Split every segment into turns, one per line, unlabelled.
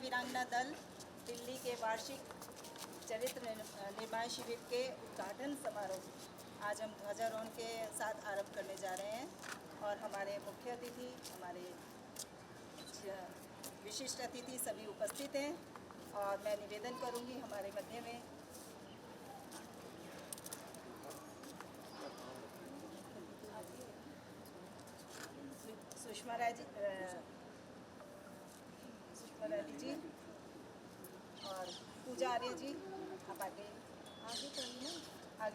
वीरांगना दल दिल्ली के वार्षिक चरित्र निर्माण शिविर के उद्घाटन समारोह आज हम ध्वजारोहण के साथ आरंभ करने जा रहे हैं। और हमारे मुख्य अतिथि, हमारे विशिष्ट अतिथि सभी उपस्थित हैं और मैं निवेदन करूंगी हमारे मध्य में सुषमा राजी जी और पूजा आर्य जी। आप आगे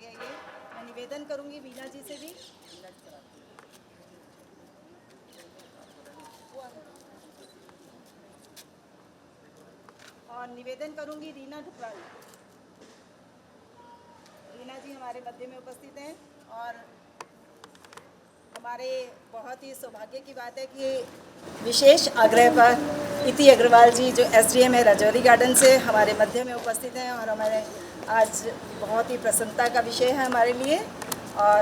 आइए। मैं निवेदन करूंगी वीना जी से भी। और निवेदन करूंगी रीना ठुकराल। रीना जी हमारे मध्य में उपस्थित हैं। और हमारे बहुत ही सौभाग्य की बात है कि विशेष आग्रह पर इति अग्रवाल जी जो SDM है राजौरी गार्डन से हमारे मध्य में उपस्थित हैं। और हमारे आज बहुत ही प्रसन्नता का विषय है हमारे लिए। और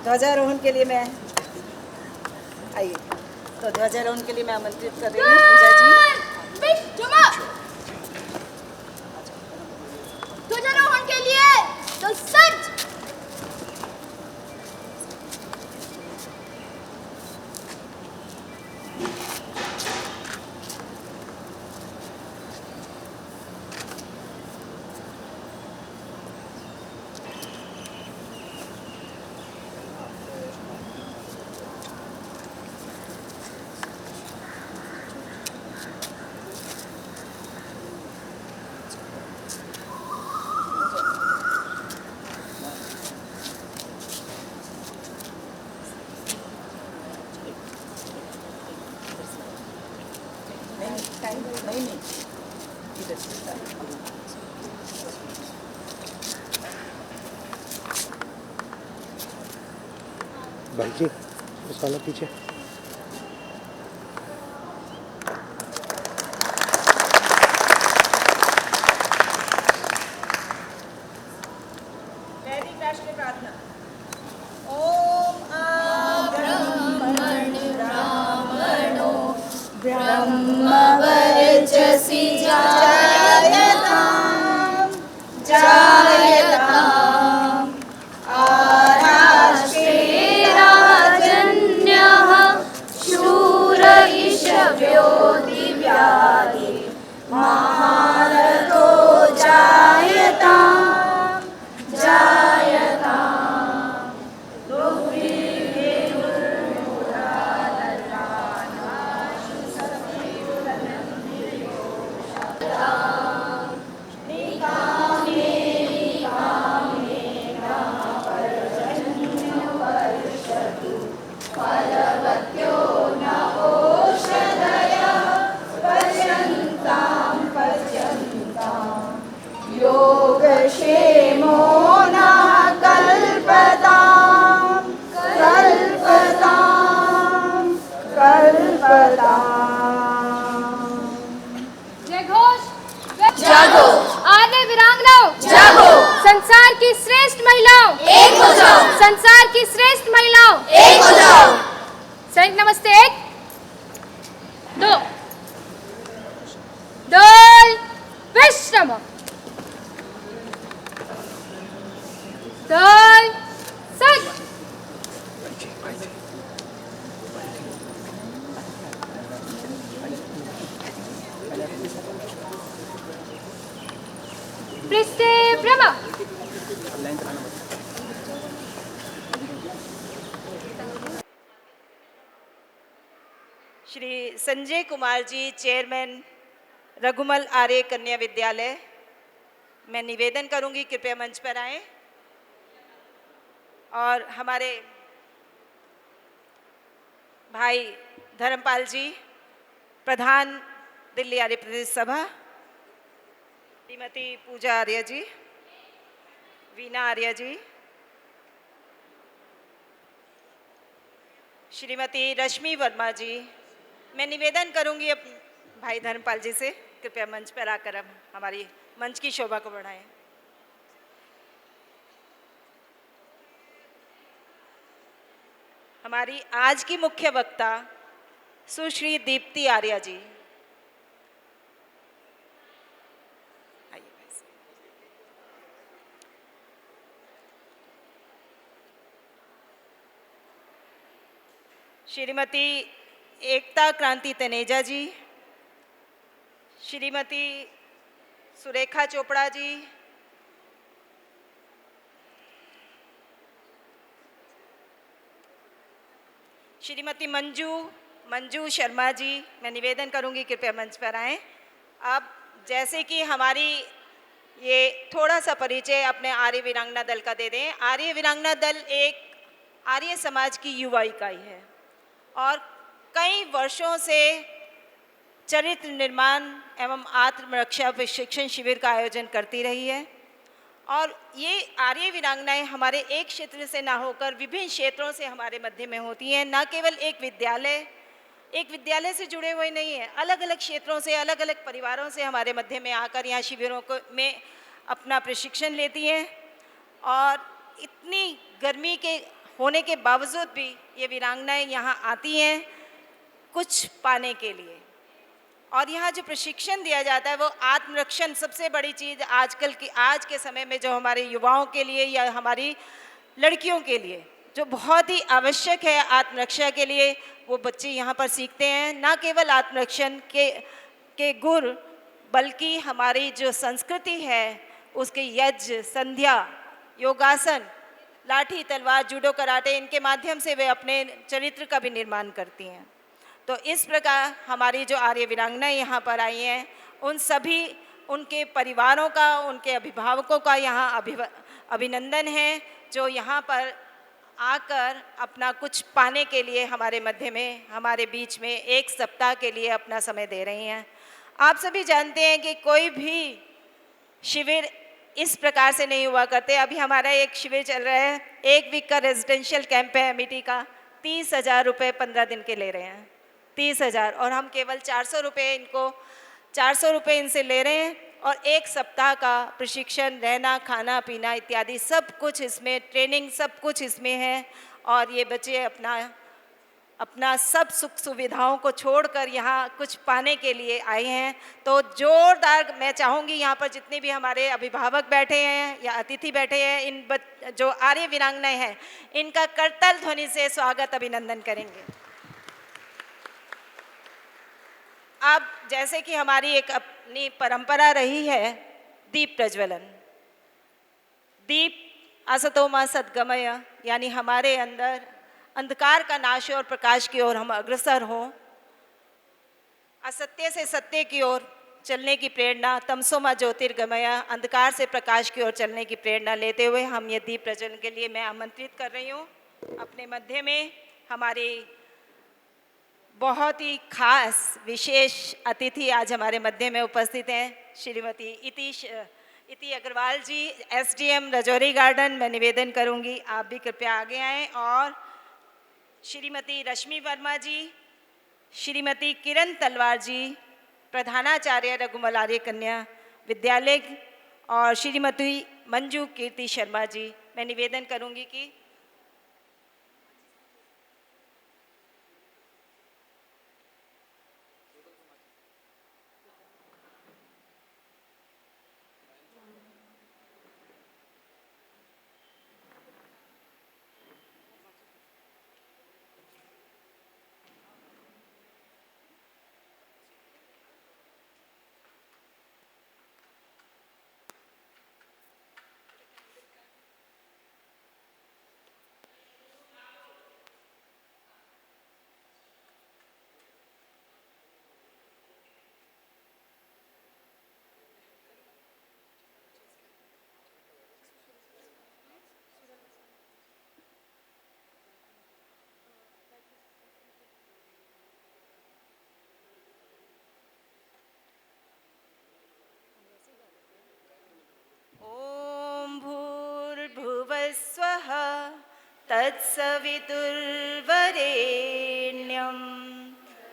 ध्वजारोहण के लिए मैं आइए तो ध्वजारोहण के लिए मैं आमंत्रित कर रही हूँ पूजा जी।
ध्वजारोहण के लिए तो सच
नहीं इधर
भाई जी उस वाला पीछे।
वैदिक राष्ट्रीय प्रार्थना। ओम
ब्रह्मवर्चसि जायताम् आराष्ट्रे राजन्यः शूर ईशव्यो दिव्यादि महारथो जायताम् योगक्षेमो न कल्पताम्
जय घोष
जागो
आर्य वीरांगनाओं
जागो
संसार की श्रेष्ठ महिलाओं
एक हो जाओ
संसार की श्रेष्ठ महिलाओं
एक हो जाओ
सैनिक नमस्ते 1 2 दल विश्राम दल सज पृष्ठे ब्रह्म
श्री संजय कुमार जी, चेयरमैन रघुमल आर्य कन्या विद्यालय। मैं निवेदन करूंगी कृपया मंच पर आएं। और हमारे भाई धर्मपाल जी, प्रधान दिल्ली आर्य प्रदेश सभा, श्रीमती पूजा आर्य जी, वीना आर्य जी, श्रीमती रश्मि वर्मा जी। मैं निवेदन करूंगी अब भाई धर्मपाल जी से कृपया मंच पर आकर हम हमारी मंच की शोभा को बढ़ाएं। हमारी आज की मुख्य वक्ता सुश्री दीप्ति आर्या जी। श्रीमती एकता क्रांति तनेजा जी, श्रीमती सुरेखा चोपड़ा जी, श्रीमती मंजू शर्मा जी, मैं निवेदन करूंगी कृपया मंच पर आएं। अब जैसे कि हमारी ये थोड़ा सा परिचय अपने आर्य वीरांगना दल का दे दें। आर्य वीरांगना दल एक आर्य समाज की युवा इकाई है और कई वर्षों से चरित्र निर्माण एवं आत्मरक्षा प्रशिक्षण शिविर का आयोजन करती रही है। और ये आर्य वीरांगनाएं हमारे एक क्षेत्र से ना होकर विभिन्न क्षेत्रों से हमारे मध्य में होती हैं। न केवल एक विद्यालय से जुड़े हुए नहीं हैं, अलग अलग क्षेत्रों से, अलग अलग परिवारों से हमारे मध्य में आकर यहाँ शिविरों को में अपना प्रशिक्षण लेती हैं। और इतनी गर्मी के होने के बावजूद भी ये वीरांगनाएं यहाँ आती हैं कुछ पाने के लिए। और यहाँ जो प्रशिक्षण दिया जाता है वो आत्मरक्षण, सबसे बड़ी चीज़ आज के समय में जो हमारे युवाओं के लिए या हमारी लड़कियों के लिए जो बहुत ही आवश्यक है आत्मरक्षा के लिए, वो बच्चे यहाँ पर सीखते हैं। न केवल आत्मरक्षण के गुण बल्कि हमारी जो संस्कृति है उसके यज्ञ, संध्या, योगासन, लाठी तलवार, जूडो, कराटे, इनके माध्यम से वे अपने चरित्र का भी निर्माण करती हैं। तो इस प्रकार हमारी जो आर्य वीरांगनाएं यहाँ पर आई हैं उन सभी उनके परिवारों का, उनके अभिभावकों का यहाँ अभिनंदन है जो यहाँ पर आकर अपना कुछ पाने के लिए हमारे मध्य में, हमारे बीच में एक सप्ताह के लिए अपना समय दे रही हैं। आप सभी जानते हैं कि कोई भी शिविर इस प्रकार से नहीं हुआ करते। अभी हमारा एक शिविर चल रहा है, 1 वीक का रेजिडेंशियल कैंप है एमिटी का, 30,000 रुपये 15 दिन के ले रहे हैं, 30,000, और हम केवल 400 रुपये इनसे ले रहे हैं। और एक सप्ताह का प्रशिक्षण, रहना, खाना पीना इत्यादि सब कुछ इसमें, ट्रेनिंग सब कुछ इसमें है। और ये बच्चे अपना सब सुख सुविधाओं को छोड़कर यहाँ कुछ पाने के लिए आए हैं। तो जोरदार मैं चाहूँगी यहाँ पर जितने भी हमारे अभिभावक बैठे हैं या अतिथि बैठे हैं, जो आर्य वीरांगनाएं हैं, इनका करताल ध्वनि से स्वागत, अभिनंदन करेंगे। अब जैसे कि हमारी एक अपनी परंपरा रही है दीप प्रज्वलन, दीप असतो मा सद्गमय, यानी हमारे अंदर अंधकार का नाश और प्रकाश की ओर हम अग्रसर हों, असत्य से सत्य की ओर चलने की प्रेरणा, तमसो मा ज्योतिर्गमय, अंधकार से प्रकाश की ओर चलने की प्रेरणा लेते हुए हम ये दीप प्रज्वलन के लिए मैं आमंत्रित कर रही हूँ। अपने मध्य में हमारी बहुत ही खास विशेष अतिथि आज हमारे मध्य में उपस्थित हैं, श्रीमती इति अग्रवाल जी, एसडीएम राजौरी गार्डन। मैं निवेदन करूंगी आप भी कृपया आगे आएं। और श्रीमती रश्मि वर्मा जी, श्रीमती किरण तलवार जी, प्रधानाचार्य रघुमल आर्य कन्या विद्यालय, और श्रीमती मंजू कीर्ति शर्मा जी। मैं निवेदन करूंगी कि स्वः तत्सवितुर्वरेण्यं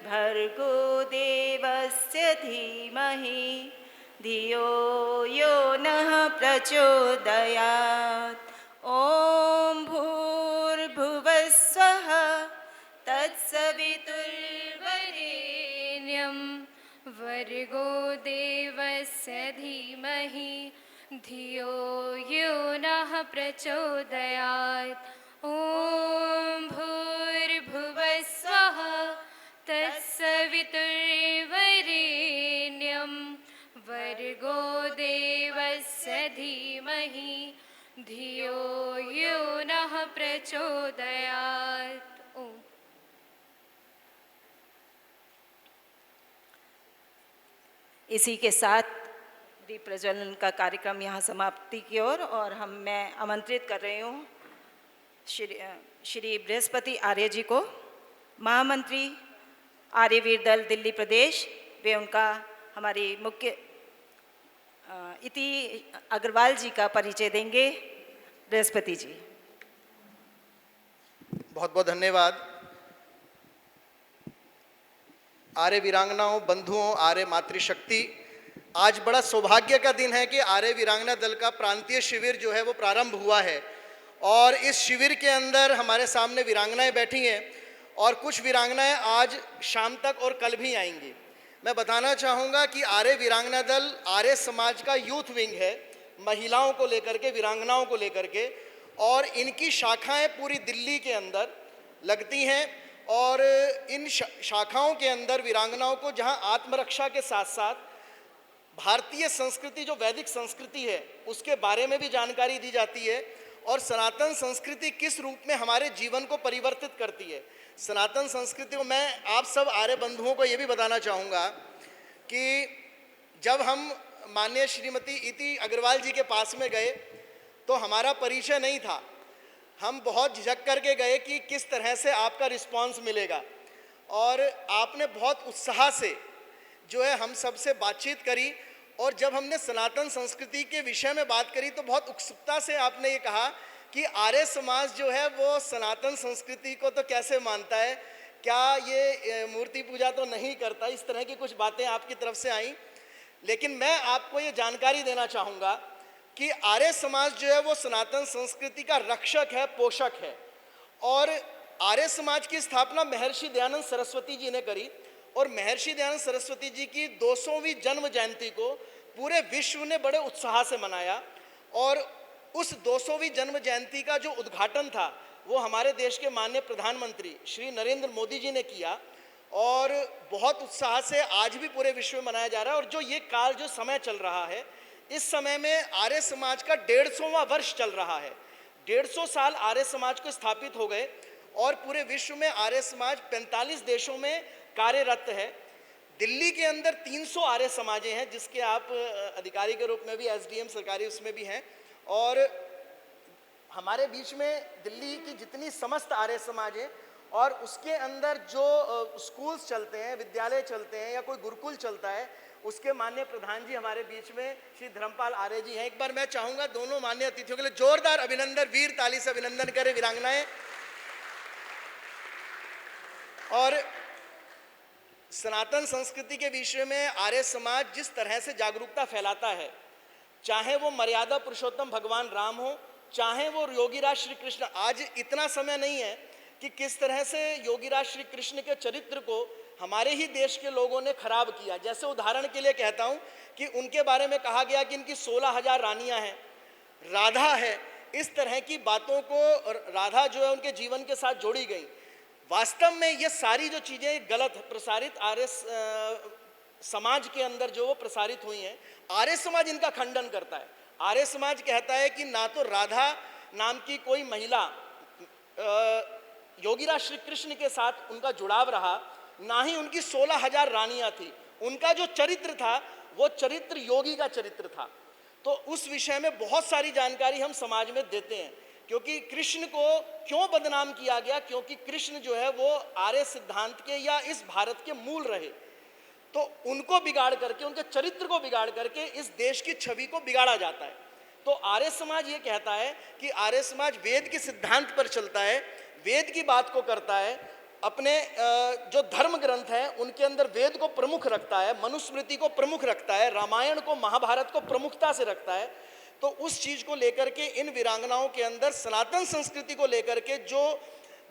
भर्गो देवस्य धीमहि धियो यो नः प्रचोदयात्। ॐ भूर्भुवस्वः
तत्सवितुर्वरेण्यं भर्गो देवस्य धीमहि धियो यो नः प्रचोदयात्। ॐ भूर्भुवस्वः भर्गोदेवस्य भर्गो देवस्य धीमहि धियो यो नः प्रचोदयात्। ओम।
इसी के साथ दीप प्रज्वलन का कार्यक्रम यहाँ समाप्ति की ओर और मैं आमंत्रित कर रही हूँ श्री बृहस्पति आर्य जी को, महामंत्री आर्यवीर दल दिल्ली प्रदेश। वे उनका हमारी मुख्य इति अग्रवाल जी का परिचय देंगे। बृहस्पति जी।
बहुत बहुत धन्यवाद। आर्य वीरांगनाओं, बंधुओं, आर्य मातृशक्ति, आज बड़ा सौभाग्य का दिन है कि आर्य वीरांगना दल का प्रांतीय शिविर जो है वो प्रारंभ हुआ है और इस शिविर के अंदर हमारे सामने वीरांगनाएं बैठी हैं और कुछ वीरांगनाएं आज शाम तक और कल भी आएंगी। मैं बताना चाहूँगा कि आर्य वीरांगना दल आर्य समाज का यूथ विंग है, महिलाओं को लेकर के, वीरांगनाओं को लेकर के, और इनकी शाखाएं पूरी दिल्ली के अंदर लगती हैं और इन शाखाओं के अंदर वीरांगनाओं को जहां आत्मरक्षा के साथ साथ भारतीय संस्कृति जो वैदिक संस्कृति है उसके बारे में भी जानकारी दी जाती है और सनातन संस्कृति किस रूप में हमारे जीवन को परिवर्तित करती है। सनातन संस्कृति को मैं आप सब आर्य बंधुओं को ये भी बताना चाहूँगा कि जब हम माननीय श्रीमती इति अग्रवाल जी के पास में गए तो हमारा परिचय नहीं था। हम बहुत झिझक करके गए कि किस तरह से आपका रिस्पांस मिलेगा और आपने बहुत उत्साह से जो है हम सबसे बातचीत करी और जब हमने सनातन संस्कृति के विषय में बात करी तो बहुत उत्सुकता से आपने ये कहा कि आर्य समाज जो है वो सनातन संस्कृति को तो कैसे मानता है, क्या ये मूर्ति पूजा तो नहीं करता, इस तरह की कुछ बातें आपकी तरफ से आई। लेकिन मैं आपको ये जानकारी देना चाहूँगा कि आर्य समाज जो है वो सनातन संस्कृति का रक्षक है, पोषक है और आर्य समाज की स्थापना महर्षि दयानंद सरस्वती जी ने करी और महर्षि दयानंद सरस्वती जी की 200वीं जन्म जयंती को पूरे विश्व ने बड़े उत्साह से मनाया और उस 200वीं जन्म जयंती का जो उद्घाटन था वो हमारे देश के माननीय प्रधानमंत्री श्री नरेंद्र मोदी जी ने किया और बहुत उत्साह से आज भी पूरे विश्व में मनाया जा रहा है। और जो ये काल जो समय चल रहा है, इस समय में आर्य समाज का 150वां वर्ष चल रहा है। 150 साल आर्य समाज को स्थापित हो गए और पूरे विश्व में आर्य समाज 45 देशों में कार्यरत है। दिल्ली के अंदर 300 आर्य समाजें हैं जिसके आप अधिकारी के रूप में भी, एसडीएम सरकारी उसमें भी हैं और हमारे बीच में दिल्ली की जितनी समस्त आर्य समाज है और उसके अंदर जो स्कूल्स चलते हैं, विद्यालय चलते हैं या कोई गुरुकुल चलता है, उसके माननीय प्रधान जी हमारे बीच में श्री धर्मपाल आर्य जी हैं। एक बार मैं चाहूँगा दोनों माननीय अतिथियों के लिए जोरदार अभिनंदन, वीर ताली से अभिनंदन करें वीरांगनाएं। और सनातन संस्कृति के विषय में आर्य समाज जिस तरह से जागरूकता फैलाता है, चाहे वो मर्यादा पुरुषोत्तम भगवान राम हो, चाहे वो योगीराज श्री कृष्ण। आज इतना समय नहीं है कि किस तरह से योगीराज श्री कृष्ण के चरित्र को हमारे ही देश के लोगों ने खराब किया। जैसे उदाहरण के लिए कहता हूँ कि उनके बारे में कहा गया कि इनकी 16,000 रानियाँ हैं, राधा है, इस तरह की बातों को राधा जो है उनके जीवन के साथ जोड़ी गई। वास्तव में ये सारी जो चीज़ें गलत प्रसारित आर्य समाज के अंदर जो वो प्रसारित हुई हैं, आर्य समाज इनका खंडन करता है। आर्य समाज कहता है कि ना तो राधा नाम की कोई महिला योगीराज श्री कृष्ण के साथ उनका जुड़ाव रहा, ना ही उनकी 16,000 रानियां थी। उनका जो चरित्र था वो चरित्र योगी का चरित्र था। तो उस विषय में बहुत सारी जानकारी हम समाज में देते हैं क्योंकि कृष्ण को क्यों बदनाम किया गया, क्योंकि कृष्ण जो है वो आर्य सिद्धांत के या इस भारत के मूल रहे, तो उनको बिगाड़ करके, उनके चरित्र को बिगाड़ करके इस देश की छवि को बिगाड़ा जाता है। तो आर्य समाज ये कहता है कि आर्य समाज वेद के सिद्धांत पर चलता है, वेद की बात को करता है, अपने जो धर्म ग्रंथ हैं उनके अंदर वेद को प्रमुख रखता है, मनुस्मृति को प्रमुख रखता है, रामायण को, महाभारत को प्रमुखता से रखता है। तो उस चीज़ को लेकर के इन वीरांगनाओं के अंदर सनातन संस्कृति को लेकर के जो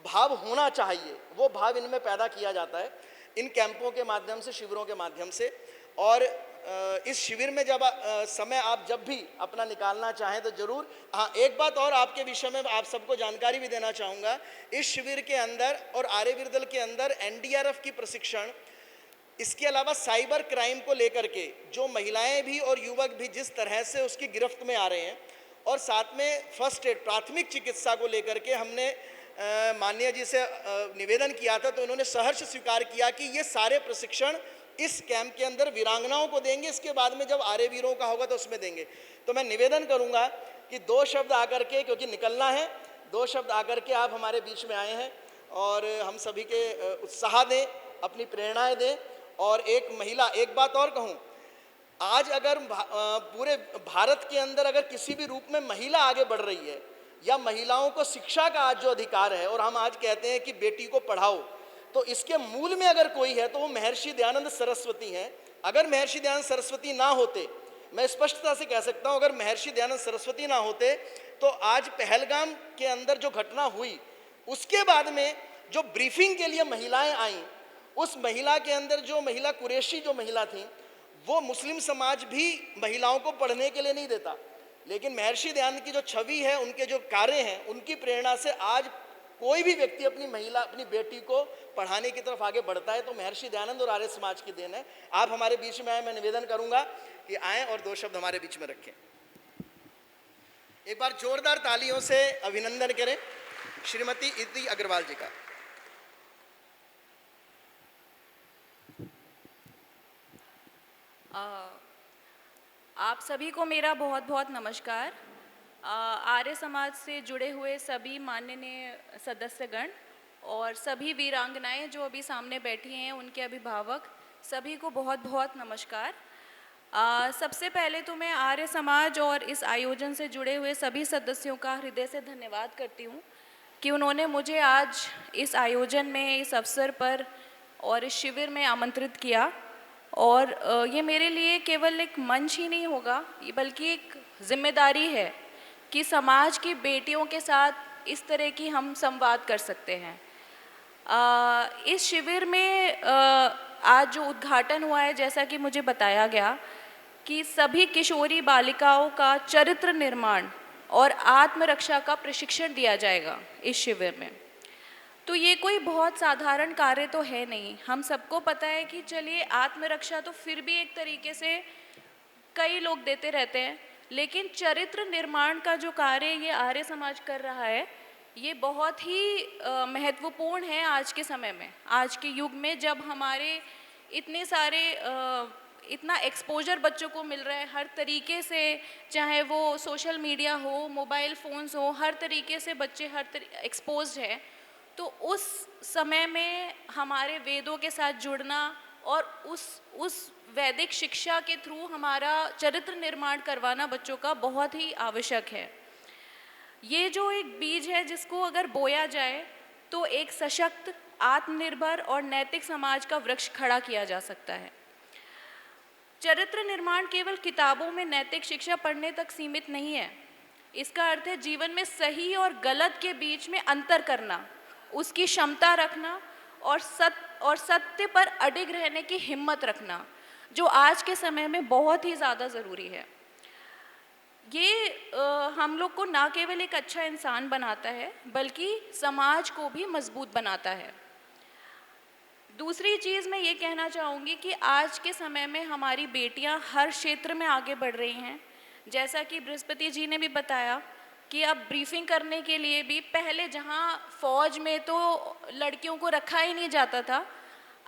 भाव होना चाहिए वो भाव इनमें पैदा किया जाता है इन कैंपों के माध्यम से, शिविरों के माध्यम से। और इस शिविर में जब समय आप जब भी अपना निकालना चाहें तो ज़रूर। हाँ, एक बात और आपके विषय में आप सबको जानकारी भी देना चाहूँगा। इस शिविर के अंदर और आर्यवीर दल के अंदर एनडीआरएफ की प्रशिक्षण इसके अलावा साइबर क्राइम को लेकर के जो महिलाएं भी और युवक भी जिस तरह से उसकी गिरफ्त में आ रहे हैं, और साथ में फर्स्ट एड प्राथमिक चिकित्सा को लेकर के हमने माननीय जी से निवेदन किया था, तो उन्होंने सहर्ष स्वीकार किया कि ये सारे प्रशिक्षण इस कैंप के अंदर वीरांगनाओं को देंगे, इसके बाद में जब आर्य वीरों का होगा तो उसमें देंगे। तो मैं निवेदन करूंगा कि 2 शब्द आकर के, क्योंकि निकलना है, 2 शब्द आकर के आप हमारे बीच में आए हैं और हम सभी के उत्साह दें, अपनी प्रेरणाएं दें। और एक महिला, एक बात और कहूँ, आज अगर पूरे भारत के अंदर अगर किसी भी रूप में महिला आगे बढ़ रही है या महिलाओं को शिक्षा का आज जो अधिकार है, और हम आज कहते हैं कि बेटी को पढ़ाओ, तो इसके मूल में अगर कोई है तो वो महर्षि दयानंद सरस्वती हैं। अगर महर्षि दयानंद सरस्वती ना होते, मैं स्पष्टता से कह सकता हूँ, अगर महर्षि दयानंद सरस्वती ना होते तो आज पहलगाम के अंदर जो घटना हुई, उसके बाद में जो ब्रीफिंग के लिए महिलाएं आईं, उस महिला के अंदर जो महिला कुरैशी जो महिला थी, वो मुस्लिम समाज भी महिलाओं को पढ़ने के लिए नहीं देता, लेकिन महर्षि दयानंद की जो छवि है, उनके जो कार्य हैं, उनकी प्रेरणा से आज कोई भी व्यक्ति अपनी महिला, अपनी बेटी को पढ़ाने की तरफ आगे बढ़ता है। तो महर्षि दयानंद और आर्य समाज की देन है। आप हमारे बीच में आए, मैं निवेदन करूंगा कि आएँ और 2 शब्द हमारे बीच में रखें। एक बार जोरदार तालियों से अभिनंदन करें श्रीमती इति अग्रवाल जी का।
आप सभी को मेरा बहुत बहुत नमस्कार। आर्य समाज से जुड़े हुए सभी माननीय सदस्यगण और सभी वीरांगनाएं जो अभी सामने बैठी हैं, उनके अभिभावक, सभी को बहुत बहुत नमस्कार। सबसे पहले तो मैं आर्य समाज और इस आयोजन से जुड़े हुए सभी सदस्यों का हृदय से धन्यवाद करती हूँ कि उन्होंने मुझे आज इस आयोजन में, इस अवसर पर और इस शिविर में आमंत्रित किया। और ये मेरे लिए केवल एक मंच ही नहीं होगा, बल्कि एक जिम्मेदारी है कि समाज की बेटियों के साथ इस तरह की हम संवाद कर सकते हैं। इस शिविर में आज जो उद्घाटन हुआ है, जैसा कि मुझे बताया गया कि सभी किशोरी बालिकाओं का चरित्र निर्माण और आत्मरक्षा का प्रशिक्षण दिया जाएगा इस शिविर में। तो ये कोई बहुत साधारण कार्य तो है नहीं। हम सबको पता है कि चलिए आत्मरक्षा तो फिर भी एक तरीके से कई लोग देते रहते हैं, लेकिन चरित्र निर्माण का जो कार्य ये आर्य समाज कर रहा है, ये बहुत ही महत्वपूर्ण है आज के समय में, आज के युग में, जब हमारे इतने सारे इतना एक्सपोजर बच्चों को मिल रहा है हर तरीके से, चाहे वो सोशल मीडिया हो, मोबाइल फ़ोन्स हो, हर तरीके से बच्चे एक्सपोज्ड है। तो उस समय में हमारे वेदों के साथ जुड़ना और उस वैदिक शिक्षा के थ्रू हमारा चरित्र निर्माण करवाना बच्चों का बहुत ही आवश्यक है। ये जो एक बीज है, जिसको अगर बोया जाए तो एक सशक्त, आत्मनिर्भर और नैतिक समाज का वृक्ष खड़ा किया जा सकता है। चरित्र निर्माण केवल किताबों में नैतिक शिक्षा पढ़ने तक सीमित नहीं है। इसका अर्थ है जीवन में सही और गलत के बीच में अंतर करना, उसकी क्षमता रखना और सत्य पर अडिग रहने की हिम्मत रखना, जो आज के समय में बहुत ही ज़्यादा ज़रूरी है। ये हम लोग को ना केवल एक अच्छा इंसान बनाता है, बल्कि समाज को भी मजबूत बनाता है। दूसरी चीज़ मैं ये कहना चाहूँगी कि आज के समय में हमारी बेटियां हर क्षेत्र में आगे बढ़ रही हैं। जैसा कि बृहस्पति जी ने भी बताया कि अब ब्रीफिंग करने के लिए भी, पहले जहाँ फ़ौज में तो लड़कियों को रखा ही नहीं जाता था,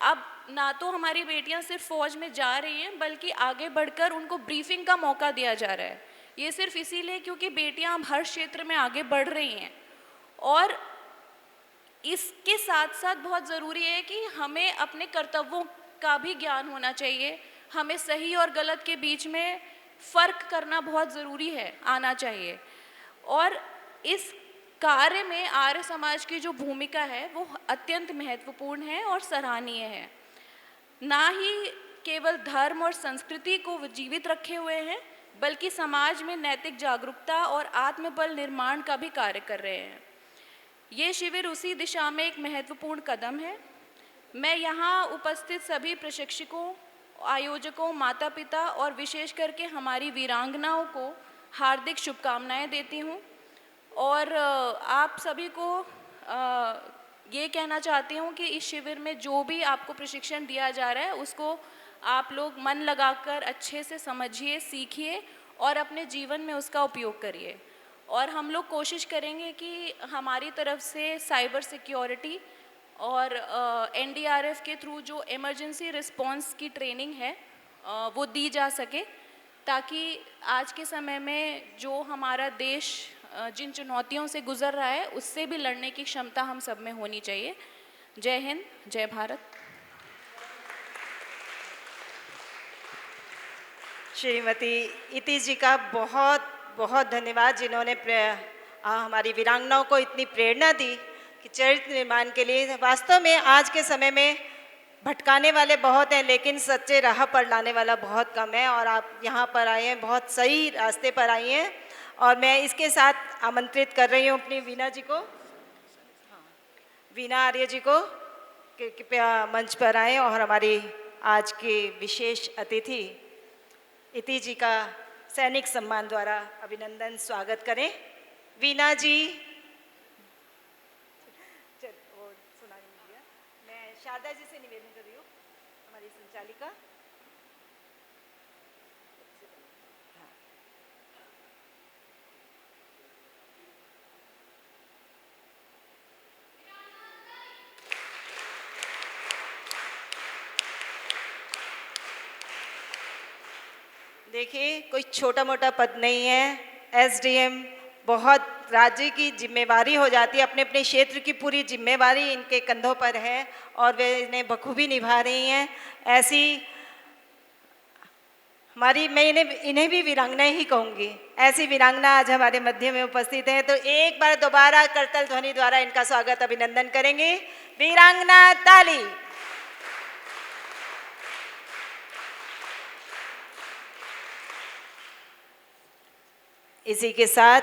अब ना तो हमारी बेटियां सिर्फ फ़ौज में जा रही हैं, बल्कि आगे बढ़कर उनको ब्रीफिंग का मौका दिया जा रहा है। ये सिर्फ इसीलिए क्योंकि बेटियां अब हर क्षेत्र में आगे बढ़ रही हैं। और इसके साथ साथ बहुत ज़रूरी है कि हमें अपने कर्तव्यों का भी ज्ञान होना चाहिए। हमें सही और गलत के बीच में फ़र्क करना बहुत ज़रूरी है, आना चाहिए। और इस कार्य में आर्य समाज की जो भूमिका है वो अत्यंत महत्वपूर्ण है और सराहनीय है। ना ही केवल धर्म और संस्कृति को जीवित रखे हुए हैं, बल्कि समाज में नैतिक जागरूकता और आत्मबल निर्माण का भी कार्य कर रहे हैं। ये शिविर उसी दिशा में एक महत्वपूर्ण कदम है। मैं यहाँ उपस्थित सभी प्रशिक्षकों, आयोजकों, माता पिता और विशेष करके हमारी वीरांगनाओं को हार्दिक शुभकामनाएं देती हूँ। और आप सभी को ये कहना चाहती हूँ कि इस शिविर में जो भी आपको प्रशिक्षण दिया जा रहा है उसको आप लोग मन लगाकर अच्छे से समझिए, सीखिए और अपने जीवन में उसका उपयोग करिए। और हम लोग कोशिश करेंगे कि हमारी तरफ से साइबर सिक्योरिटी और एनडीआरएफ के थ्रू जो इमरजेंसी रिस्पॉन्स की ट्रेनिंग है वो दी जा सके, ताकि आज के समय में जो हमारा देश जिन चुनौतियों से गुजर रहा है उससे भी लड़ने की क्षमता हम सब में होनी चाहिए। जय हिंद, जय भारत।
श्रीमती इति जी का बहुत बहुत धन्यवाद, जिन्होंने हमारी वीरांगनाओं को इतनी प्रेरणा दी कि चरित्र निर्माण के लिए। वास्तव में आज के समय में भटकाने वाले बहुत हैं, लेकिन सच्चे राह पर लाने वाला बहुत कम है। और आप यहाँ पर आए हैं, बहुत सही रास्ते पर आई हैं। और मैं इसके साथ आमंत्रित कर रही हूँ अपनी वीना जी को, वीना आर्य जी को, कि कृपया मंच पर आएँ और हमारी आज के विशेष अतिथि इति जी का सैनिक सम्मान द्वारा अभिनंदन स्वागत करें। वीना जी, मैं शारदा जी से निवेदन कर रही हूँ, हमारी संचालिका। देखिए, कोई छोटा मोटा पद नहीं है। एसडीएम बहुत राज्य की जिम्मेवारी हो जाती है, अपने अपने क्षेत्र की पूरी जिम्मेवारी इनके कंधों पर है और वे इन्हें बखूबी निभा रही हैं। ऐसी हमारी, मैं इन्हें भी वीरांगनाएं ही कहूँगी, ऐसी वीरांगना आज हमारे मध्य में उपस्थित हैं। तो एक बार दोबारा करतल ध्वनि द्वारा इनका स्वागत अभिनंदन करेंगे। वीरांगना ताली। इसी के साथ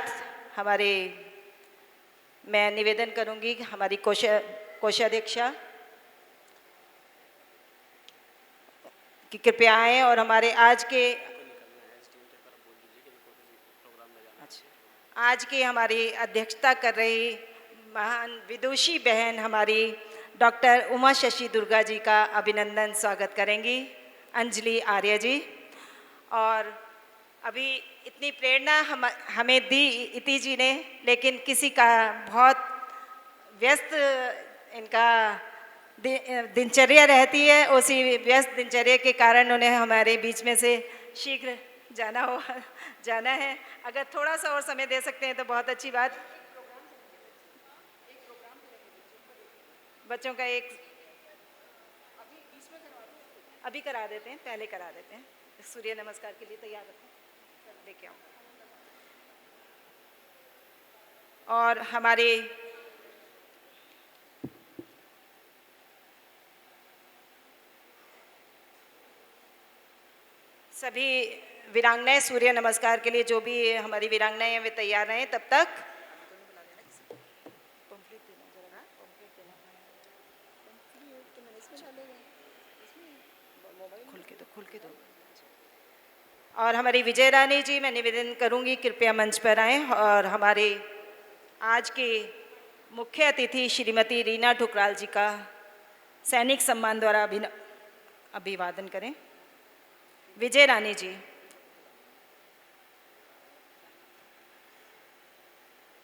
मैं निवेदन करूंगी कि हमारी कोषाध्यक्षा कि कृपया आएँ और हमारे आज की हमारी अध्यक्षता कर रही महान विदुषी बहन हमारी डॉक्टर उमा शशि दुर्गा जी का अभिनंदन स्वागत करेंगी, अंजलि आर्य जी। और अभी इतनी प्रेरणा हमें दी इति जी ने, लेकिन किसी का बहुत व्यस्त इनका दिनचर्या रहती है, उसी व्यस्त दिनचर्या के कारण उन्हें हमारे बीच में से शीघ्र जाना है। अगर थोड़ा सा और समय दे सकते हैं तो बहुत अच्छी बात। बच्चों का एक अभी करा देते हैं, पहले करा देते हैं। सूर्य नमस्कार के लिए तैयार रखें, लेके आऊँ। और हमारे सभी वीरांगनाएं सूर्य नमस्कार के लिए, जो भी हमारी वीरांगनाएं हैं वे तैयार रहें। तब तक खुल के दो। और हमारी विजय रानी जी, मैं निवेदन करूंगी कृपया मंच पर आएँ और हमारे आज के मुख्य अतिथि श्रीमती रीना ठुकराल जी का सैनिक सम्मान द्वारा अभिवादन करें। विजय रानी जी।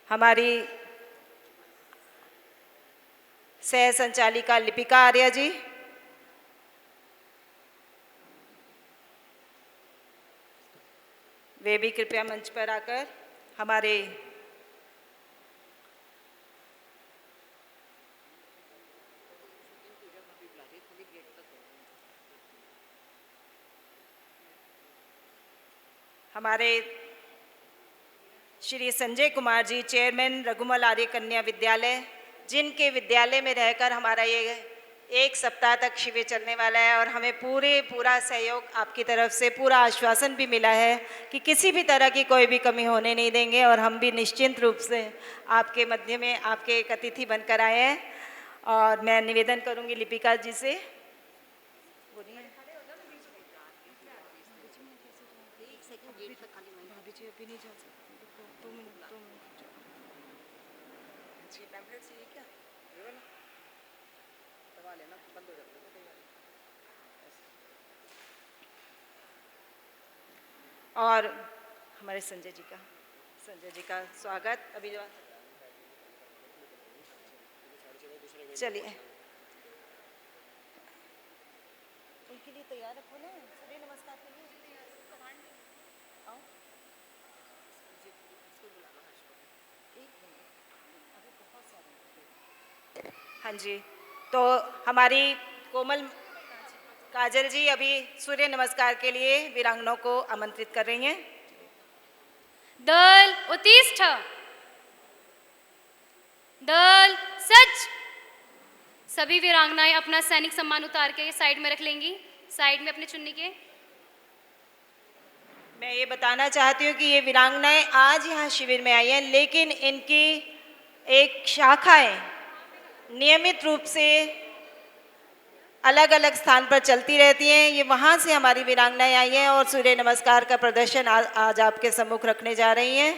हमारी सह संचालिका लिपिका आर्या जी। वे भी कृपया मंच पर आकर हमारे श्री संजय कुमार जी, चेयरमैन रघुमल आर्य कन्या विद्यालय, जिनके विद्यालय में रहकर हमारा ये 1 सप्ताह तक शिविर चलने वाला है। और हमें पूरा सहयोग आपकी तरफ से, पूरा आश्वासन भी मिला है कि किसी भी तरह की कोई भी कमी होने नहीं देंगे। और हम भी निश्चिंत रूप से आपके मध्य में आपके एक अतिथि बनकर आए हैं। और मैं निवेदन करूंगी लिपिका जी से, और हमारे संजय जी का स्वागत अभी जो चलिए उनके लिए तैयार रखो ना सूर्य नमस्कार के लिए आओ। हाँ जी, तो हमारी कोमल काजल जी अभी सूर्य नमस्कार के लिए वीरांगनाओं को आमंत्रित कर रही हैं।
दल उत्तिष्ठ, दल सच। सभी वीरांगनाएं अपना सैनिक सम्मान उतार के साइड में रख लेंगी, साइड में अपने चुन्नी के।
मैं ये बताना चाहती हूँ कि ये वीरांगनाएं आज यहाँ शिविर में आई हैं, लेकिन इनकी एक शाखाएं नियमित रूप से अलग अलग स्थान पर चलती रहती हैं। ये वहाँ से हमारी वीरांगनाएं आई हैं और सूर्य नमस्कार का प्रदर्शन आज आपके सम्मुख रखने जा रही हैं।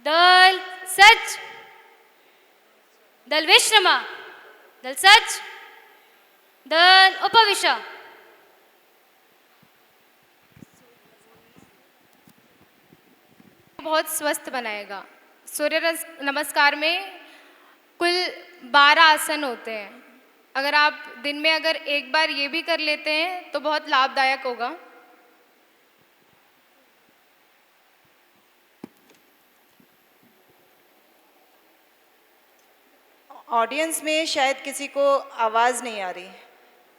दल सच, दल विश्रम, दल सच, दल उपविश। बहुत स्वस्थ बनाएगा। सूर्य नमस्कार में कुल 12 आसन होते हैं। अगर आप दिन में अगर एक बार ये भी कर लेते हैं तो बहुत लाभदायक होगा।
ऑडियंस में शायद किसी को आवाज़ नहीं आ रही,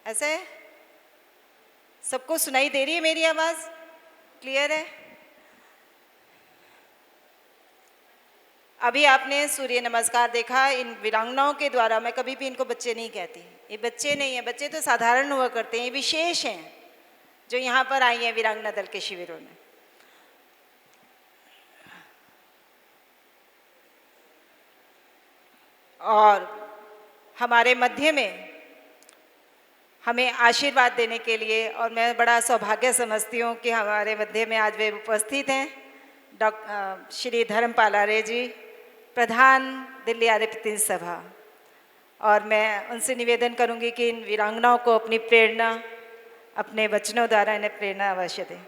ऐसा है? सबको सुनाई दे रही है मेरी आवाज़? क्लियर है? अभी आपने सूर्य नमस्कार देखा इन वीरांगनाओं के द्वारा। मैं कभी भी इनको बच्चे नहीं कहती, ये बच्चे नहीं हैं, बच्चे तो साधारण हुआ करते हैं, ये विशेष हैं जो यहाँ पर आई हैं वीरांगना दल के शिविरों में। और हमारे मध्य में हमें आशीर्वाद देने के लिए, और मैं बड़ा सौभाग्य समझती हूँ कि हमारे मध्य में आज वे उपस्थित हैं श्री धर्मपाल आर्य जी, प्रधान दिल्ली आर्य प्रतिनिधि सभा। और मैं उनसे निवेदन करूँगी कि इन वीरांगनाओं को अपनी प्रेरणा, अपने वचनों द्वारा इन्हें प्रेरणा अवश्य दें।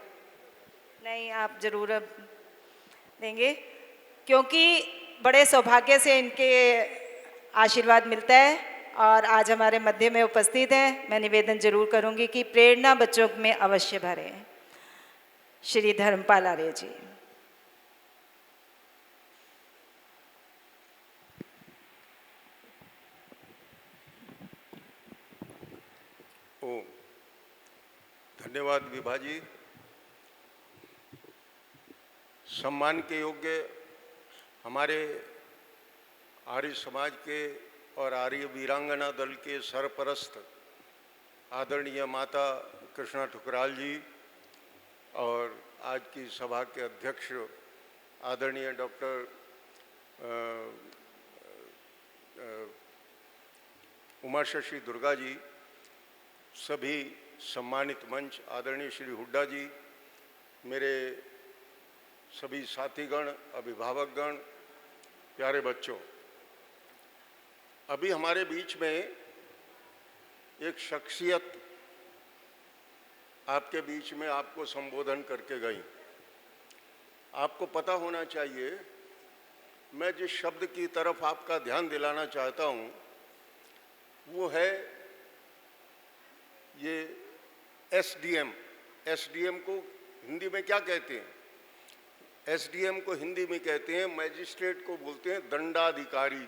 नहीं, आप ज़रूर देंगे, क्योंकि बड़े सौभाग्य से इनके आशीर्वाद मिलता है और आज हमारे मध्य में उपस्थित हैं। मैं निवेदन जरूर करूंगी कि प्रेरणा बच्चों में अवश्य भरें। श्री धर्मपाल आर्य जी।
ओम। धन्यवाद विभा जी। सम्मान के योग्य हमारे आर्य समाज के और आर्य वीरांगना दल के सरपरस्त आदरणीय माता कृष्णा ठुकराल जी और आज की सभा के अध्यक्ष आदरणीय डॉक्टर उमा शशि दुर्गा जी, सभी सम्मानित मंच आदरणीय श्री हुड्डा जी, मेरे सभी साथीगण, अभिभावकगण, प्यारे बच्चों, अभी हमारे बीच में एक शख्सियत आपके बीच में आपको संबोधन करके गई। आपको पता होना चाहिए, मैं जिस शब्द की तरफ आपका ध्यान दिलाना चाहता हूँ वो है ये एसडीएम। एसडीएम को हिंदी में क्या कहते हैं? एसडीएम को हिंदी में कहते हैं, मैजिस्ट्रेट को बोलते हैं दंडाधिकारी।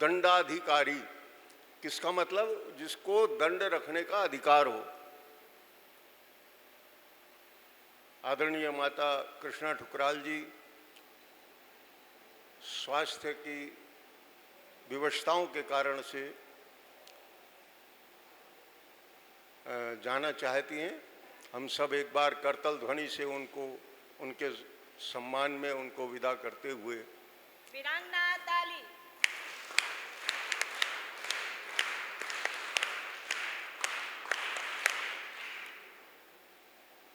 दंडाधिकारी किसका मतलब? जिसको दंड रखने का अधिकार हो। आदरणीय माता कृष्णा ठुकराल जी स्वास्थ्य की विवशताओं के कारण से जाना चाहती हैं। हम सब एक बार करतल ध्वनि से उनको, उनके सम्मान में उनको विदा करते हुए
वीरांगना ताली।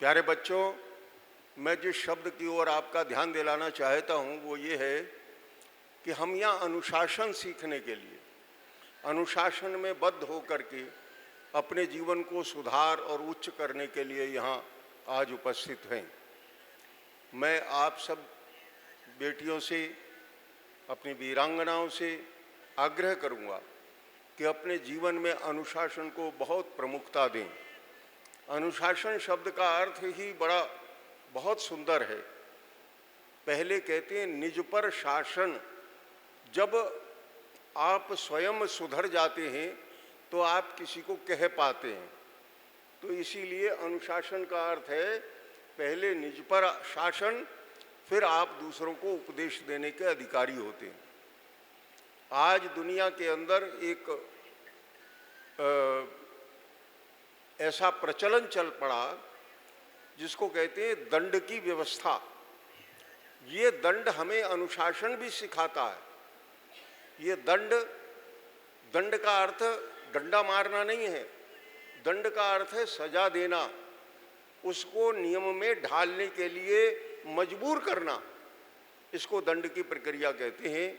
प्यारे बच्चों, मैं जिस शब्द की ओर आपका ध्यान दिलाना चाहता हूं वो ये है कि हम यहाँ अनुशासन सीखने के लिए, अनुशासन में बद्ध होकर के अपने जीवन को सुधार और उच्च करने के लिए यहाँ आज उपस्थित हैं। मैं आप सब बेटियों से, अपनी वीरांगनाओं से आग्रह करूँगा कि अपने जीवन में अनुशासन को बहुत प्रमुखता दें। अनुशासन शब्द का अर्थ ही बहुत सुंदर है। पहले कहते हैं निज पर शासन। जब आप स्वयं सुधर जाते हैं तो आप किसी को कह पाते हैं। तो इसीलिए अनुशासन का अर्थ है पहले निज पर शासन, फिर आप दूसरों को उपदेश देने के अधिकारी होते हैं। आज दुनिया के अंदर एक ऐसा प्रचलन चल पड़ा जिसको कहते हैं दंड की व्यवस्था। ये दंड हमें अनुशासन भी सिखाता है। ये दंड का अर्थ डंडा मारना नहीं है। दंड का अर्थ है सजा देना, उसको नियम में ढालने के लिए मजबूर करना। इसको दंड की प्रक्रिया कहते हैं।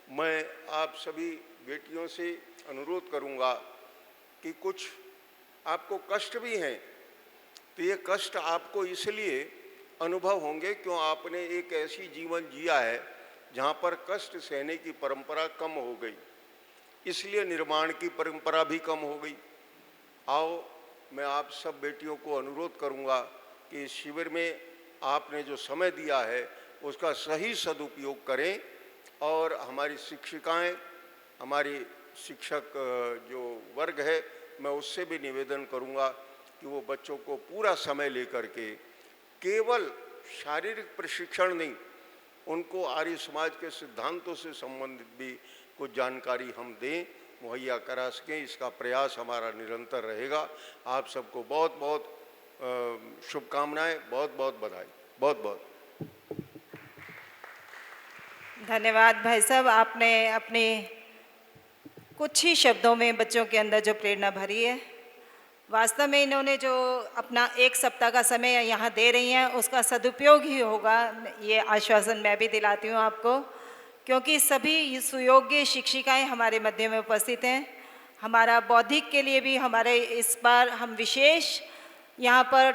मैं आप सभी बेटियों से अनुरोध करूंगा कि कुछ आपको कष्ट भी हैं, तो ये कष्ट आपको इसलिए अनुभव होंगे क्यों आपने एक ऐसी जीवन जिया है जहाँ पर कष्ट सहने की परंपरा कम हो गई, इसलिए निर्माण की परंपरा भी कम हो गई। आओ, मैं आप सब बेटियों को अनुरोध करूँगा कि इस शिविर में आपने जो समय दिया है उसका सही सदुपयोग करें और हमारी शिक्षिकाएं, हमारी शिक्षक जो वर्ग है, मैं उससे भी निवेदन करूँगा कि वो बच्चों को पूरा समय लेकर के केवल शारीरिक प्रशिक्षण नहीं, उनको आर्य समाज के सिद्धांतों से संबंधित भी कुछ जानकारी हम दें, मुहैया करा सकें। इसका प्रयास हमारा निरंतर रहेगा। आप सबको बहुत बहुत शुभकामनाएं, बहुत बहुत बधाई, बहुत बहुत
धन्यवाद भाई साहब। आपने अपने कुछ ही शब्दों में बच्चों के अंदर जो प्रेरणा भरी है, वास्तव में इन्होंने जो अपना एक सप्ताह का समय यहाँ दे रही हैं उसका सदुपयोग ही होगा, ये आश्वासन मैं भी दिलाती हूँ आपको, क्योंकि सभी सुयोग्य शिक्षिकाएं हमारे मध्य में उपस्थित हैं। हमारा बौद्धिक के लिए भी हमारे इस बार हम विशेष यहाँ पर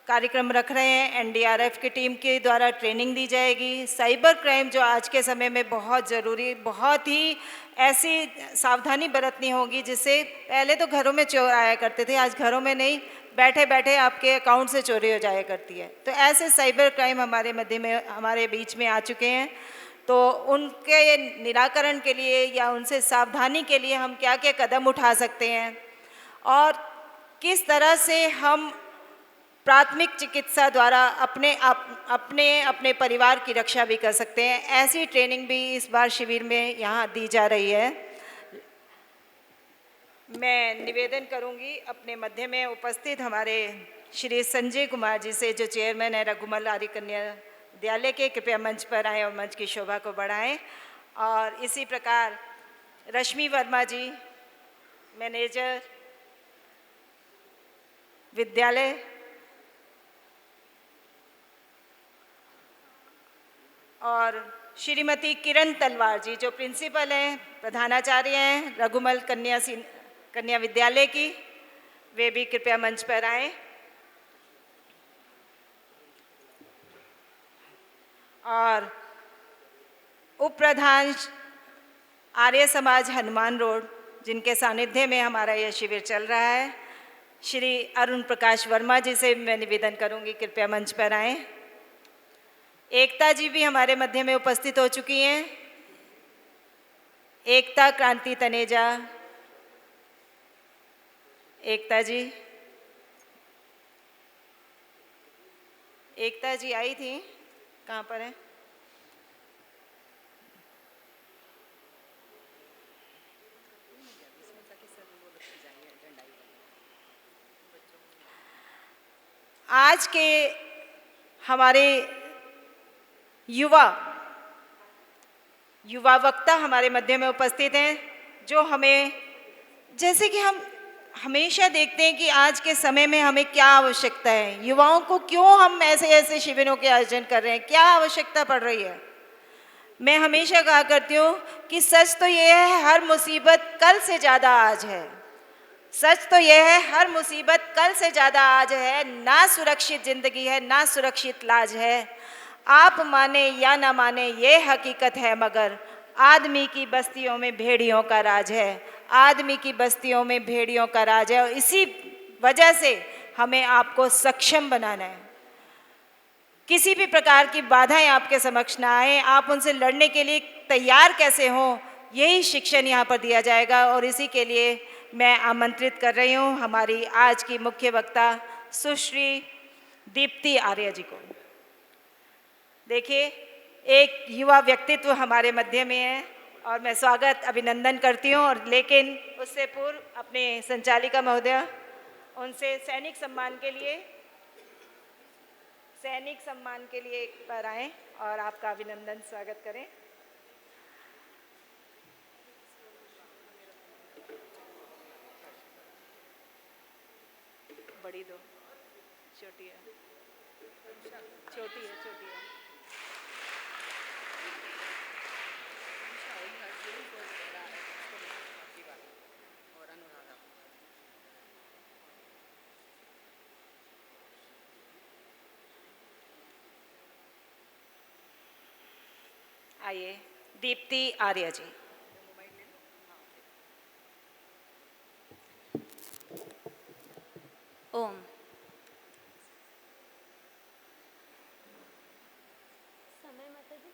कार्यक्रम रख रहे हैं। एनडीआरएफ की टीम के द्वारा ट्रेनिंग दी जाएगी। साइबर क्राइम जो आज के समय में बहुत ज़रूरी, बहुत ही ऐसी सावधानी बरतनी होगी जिससे पहले तो घरों में चोर आया करते थे, आज घरों में नहीं, बैठे बैठे आपके अकाउंट से चोरी हो जाया करती है। तो ऐसे साइबर क्राइम हमारे मध्य में, हमारे बीच में आ चुके हैं। तो उनके निराकरण के लिए या उनसे सावधानी के लिए हम क्या क्या कदम उठा सकते हैं और किस तरह से हम प्राथमिक चिकित्सा द्वारा अपने परिवार की रक्षा भी कर सकते हैं, ऐसी ट्रेनिंग भी इस बार शिविर में यहाँ दी जा रही है। मैं निवेदन करूंगी अपने मध्य में उपस्थित हमारे श्री संजय कुमार जी से, जो चेयरमैन है रघुमल आर्य कन्या विद्यालय के, कृपया मंच पर आएँ और मंच की शोभा को बढ़ाएं। और इसी प्रकार रश्मि वर्मा जी, मैनेजर विद्यालय, और श्रीमती किरण तलवार जी, जो प्रिंसिपल हैं, प्रधानाचार्य हैं रघुमल कन्या विद्यालय की, वे भी कृपया मंच पर आएं। और उप प्रधान आर्य समाज हनुमान रोड, जिनके सानिध्य में हमारा यह शिविर चल रहा है, श्री अरुण प्रकाश वर्मा जी से मैं निवेदन करूंगी कृपया मंच पर आएं। एकता जी भी हमारे मध्य में उपस्थित हो चुकी हैं। एकता क्रांति तनेजा, एकता जी, एकता जी आई थी, कहाँ पर है? आज के हमारे युवा वक्ता हमारे मध्य में उपस्थित हैं, जो हमें, जैसे कि हम हमेशा देखते हैं कि आज के समय में हमें क्या आवश्यकता है, युवाओं को क्यों हम ऐसे शिविरों के आयोजन कर रहे हैं, क्या आवश्यकता पड़ रही है। मैं हमेशा कहा करती हूँ कि सच तो ये है, हर मुसीबत कल से ज़्यादा आज है। सच तो यह है, हर मुसीबत कल से ज़्यादा आज है। ना सुरक्षित ज़िंदगी है, ना सुरक्षित लाज है। आप माने या ना माने ये हकीकत है, मगर आदमी की बस्तियों में भेड़ियों का राज है। आदमी की बस्तियों में भेड़ियों का राज है। और इसी वजह से हमें आपको सक्षम बनाना है। किसी भी प्रकार की बाधाएं आपके समक्ष ना आए, आप उनसे लड़ने के लिए तैयार कैसे हों, यही शिक्षण यहाँ पर दिया जाएगा। और इसी के लिए मैं आमंत्रित कर रही हूँ हमारी आज की मुख्य वक्ता सुश्री दीप्ति आर्य जी को। देखिए, एक युवा व्यक्तित्व हमारे मध्य में है और मैं स्वागत अभिनंदन करती हूँ। और लेकिन उससे पूर्व अपने संचालिका महोदय, उनसे सैनिक सम्मान के लिए एक बार आएँ और आपका अभिनंदन स्वागत करें। बड़ी दो, छोटी है। आइए, दीप्ति आर्य जी।
ओम। समय माता जी,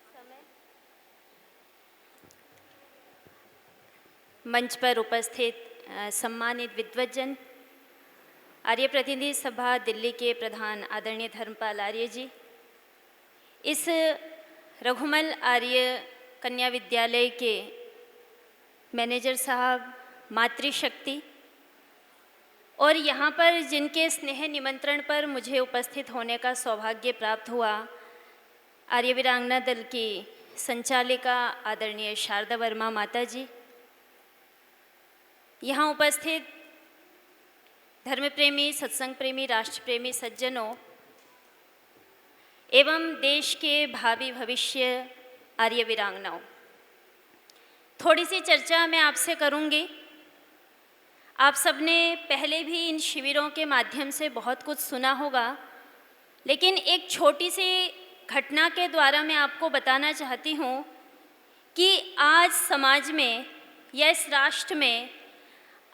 समय। मंच पर उपस्थित सम्मानित विद्वज्जन, आर्य प्रतिनिधि सभा दिल्ली के प्रधान आदरणीय धर्मपाल आर्य जी, इस रघुमल आर्य कन्या विद्यालय के मैनेजर साहब, मातृशक्ति, और यहाँ पर जिनके स्नेह निमंत्रण पर मुझे उपस्थित होने का सौभाग्य प्राप्त हुआ, आर्य वीरांगना दल की संचालिका आदरणीय शारदा वर्मा माता जी, यहाँ उपस्थित धर्म प्रेमी, सत्संग प्रेमी, राष्ट्र प्रेमी सज्जनों एवं देश के भावी भविष्य आर्य वीरांगनाओं, थोड़ी सी चर्चा मैं आपसे करूँगी। आप सबने पहले भी इन शिविरों के माध्यम से बहुत कुछ सुना होगा, लेकिन एक छोटी सी घटना के द्वारा मैं आपको बताना चाहती हूँ कि आज समाज में या इस राष्ट्र में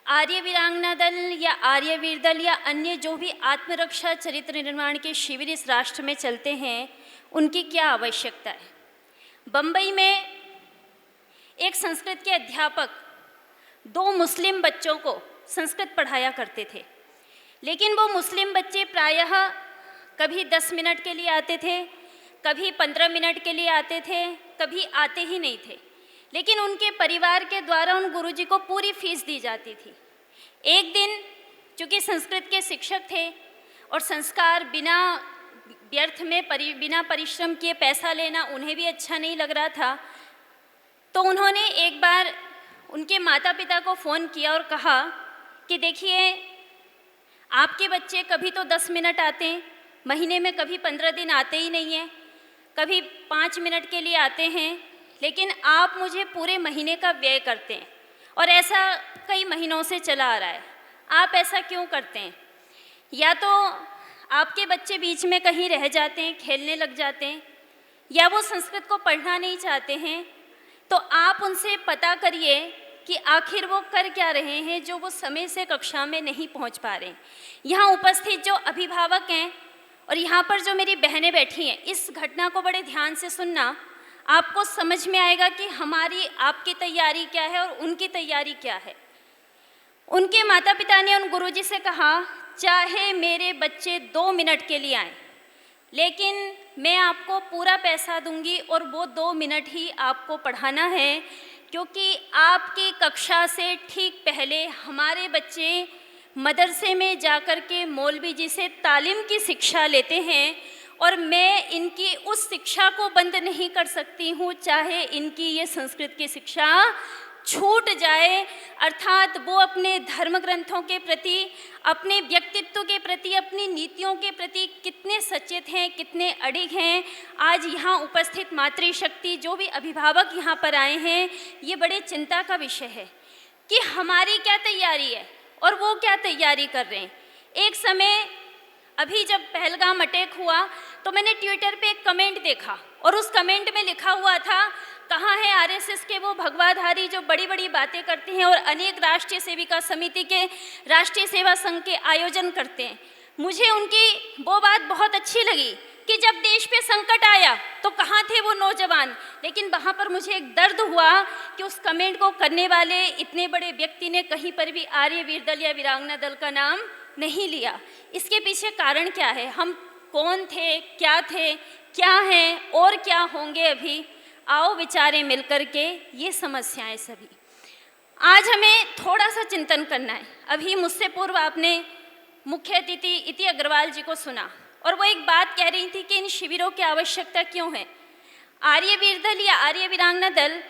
आर्य वीरांगना दल या आर्यवीर दल या अन्य जो भी आत्मरक्षा चरित्र निर्माण के शिविर इस राष्ट्र में चलते हैं, उनकी क्या आवश्यकता है। बम्बई में एक संस्कृत के अध्यापक 2 मुस्लिम बच्चों को संस्कृत पढ़ाया करते थे, लेकिन वो मुस्लिम बच्चे प्रायः कभी 10 मिनट के लिए आते थे, कभी 15 मिनट के लिए आते थे, कभी आते ही नहीं थे, लेकिन उनके परिवार के द्वारा उन गुरुजी को पूरी फीस दी जाती थी। एक दिन चूँकि संस्कृत के शिक्षक थे और संस्कार बिना व्यर्थ में बिना परिश्रम किए पैसा लेना उन्हें भी अच्छा नहीं लग रहा था, तो उन्होंने एक बार उनके माता पिता को फ़ोन किया और कहा कि देखिए, आपके बच्चे कभी तो 10 मिनट आते हैं, महीने में कभी 15 दिन आते ही नहीं हैं, कभी 5 मिनट के लिए आते हैं, लेकिन आप मुझे पूरे महीने का व्यय करते हैं और ऐसा कई महीनों से चला आ रहा है। आप ऐसा क्यों करते हैं? या तो आपके बच्चे बीच में कहीं रह जाते हैं, खेलने लग जाते हैं, या वो संस्कृत को पढ़ना नहीं चाहते हैं, तो आप उनसे पता करिए कि आखिर वो कर क्या रहे हैं जो वो समय से कक्षा में नहीं पहुंच पा रहे हैं। यहाँ उपस्थित जो अभिभावक हैं और यहाँ पर जो मेरी बहनें बैठी हैं, इस घटना को बड़े ध्यान से सुनना, आपको समझ में आएगा कि हमारी आपकी तैयारी क्या है और उनकी तैयारी क्या है। उनके माता पिता ने उन गुरुजी से कहा, चाहे मेरे बच्चे 2 मिनट के लिए आएं, लेकिन मैं आपको पूरा पैसा दूंगी और वो 2 मिनट ही आपको पढ़ाना है, क्योंकि आपकी कक्षा से ठीक पहले हमारे बच्चे मदरसे में जाकर के मौलवी जी से तालीम की शिक्षा लेते हैं और मैं इनकी उस शिक्षा को बंद नहीं कर सकती हूँ, चाहे इनकी ये संस्कृत की शिक्षा छूट जाए। अर्थात वो अपने धर्म ग्रंथों के प्रति, अपने व्यक्तित्व के प्रति, अपनी नीतियों के प्रति कितने सचेत हैं, कितने अडिग हैं। आज यहाँ उपस्थित मातृशक्ति, जो भी अभिभावक यहाँ पर आए हैं, ये बड़े चिंता का विषय है कि हमारी क्या तैयारी है और वो क्या तैयारी कर रहे हैं। एक समय अभी जब पहलगाम अटैक हुआ तो मैंने ट्विटर पे एक कमेंट देखा और उस कमेंट में लिखा हुआ था, कहाँ है आरएसएस के वो भगवाधारी जो बड़ी बड़ी बातें करते हैं और अनेक राष्ट्रीय सेविका समिति के, राष्ट्रीय सेवा संघ के आयोजन करते हैं। मुझे उनकी वो बात बहुत अच्छी लगी कि जब देश पे संकट आया तो कहाँ थे वो नौजवान, लेकिन वहाँ पर मुझे एक दर्द हुआ कि उस कमेंट को करने वाले इतने बड़े व्यक्ति ने कहीं पर भी आर्यवीर दल या वीरांगना दल का नाम नहीं लिया। इसके पीछे कारण क्या है? हम कौन थे, क्या हैं और क्या होंगे अभी? आओ विचारें मिलकर के ये समस्याएं सभी। आज हमें थोड़ा सा चिंतन करना है। अभी मुझसे पूर्व आपने मुख्य अतिथि इति अग्रवाल जी को सुना और वो एक बात कह रही थी कि इन शिविरों की आवश्यकता क्यों है। आर्यवीर दल या आर्य वीरांगना दल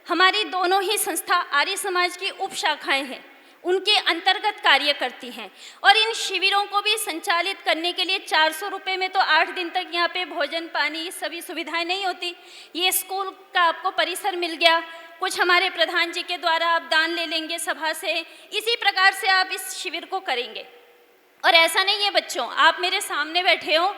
हमारी दोनों ही संस्था आर्य समाज की उप शाखाएं हैं, उनके अंतर्गत कार्य करती हैं और इन शिविरों को भी संचालित करने के लिए 400 रुपये में तो 8 दिन तक यहाँ पे भोजन पानी सभी सुविधाएं नहीं होती। ये स्कूल का आपको परिसर मिल गया, कुछ हमारे प्रधान जी के द्वारा आप दान ले लेंगे सभा से, इसी प्रकार से आप इस शिविर को करेंगे। और ऐसा नहीं है बच्चों, आप मेरे सामने बैठे हो,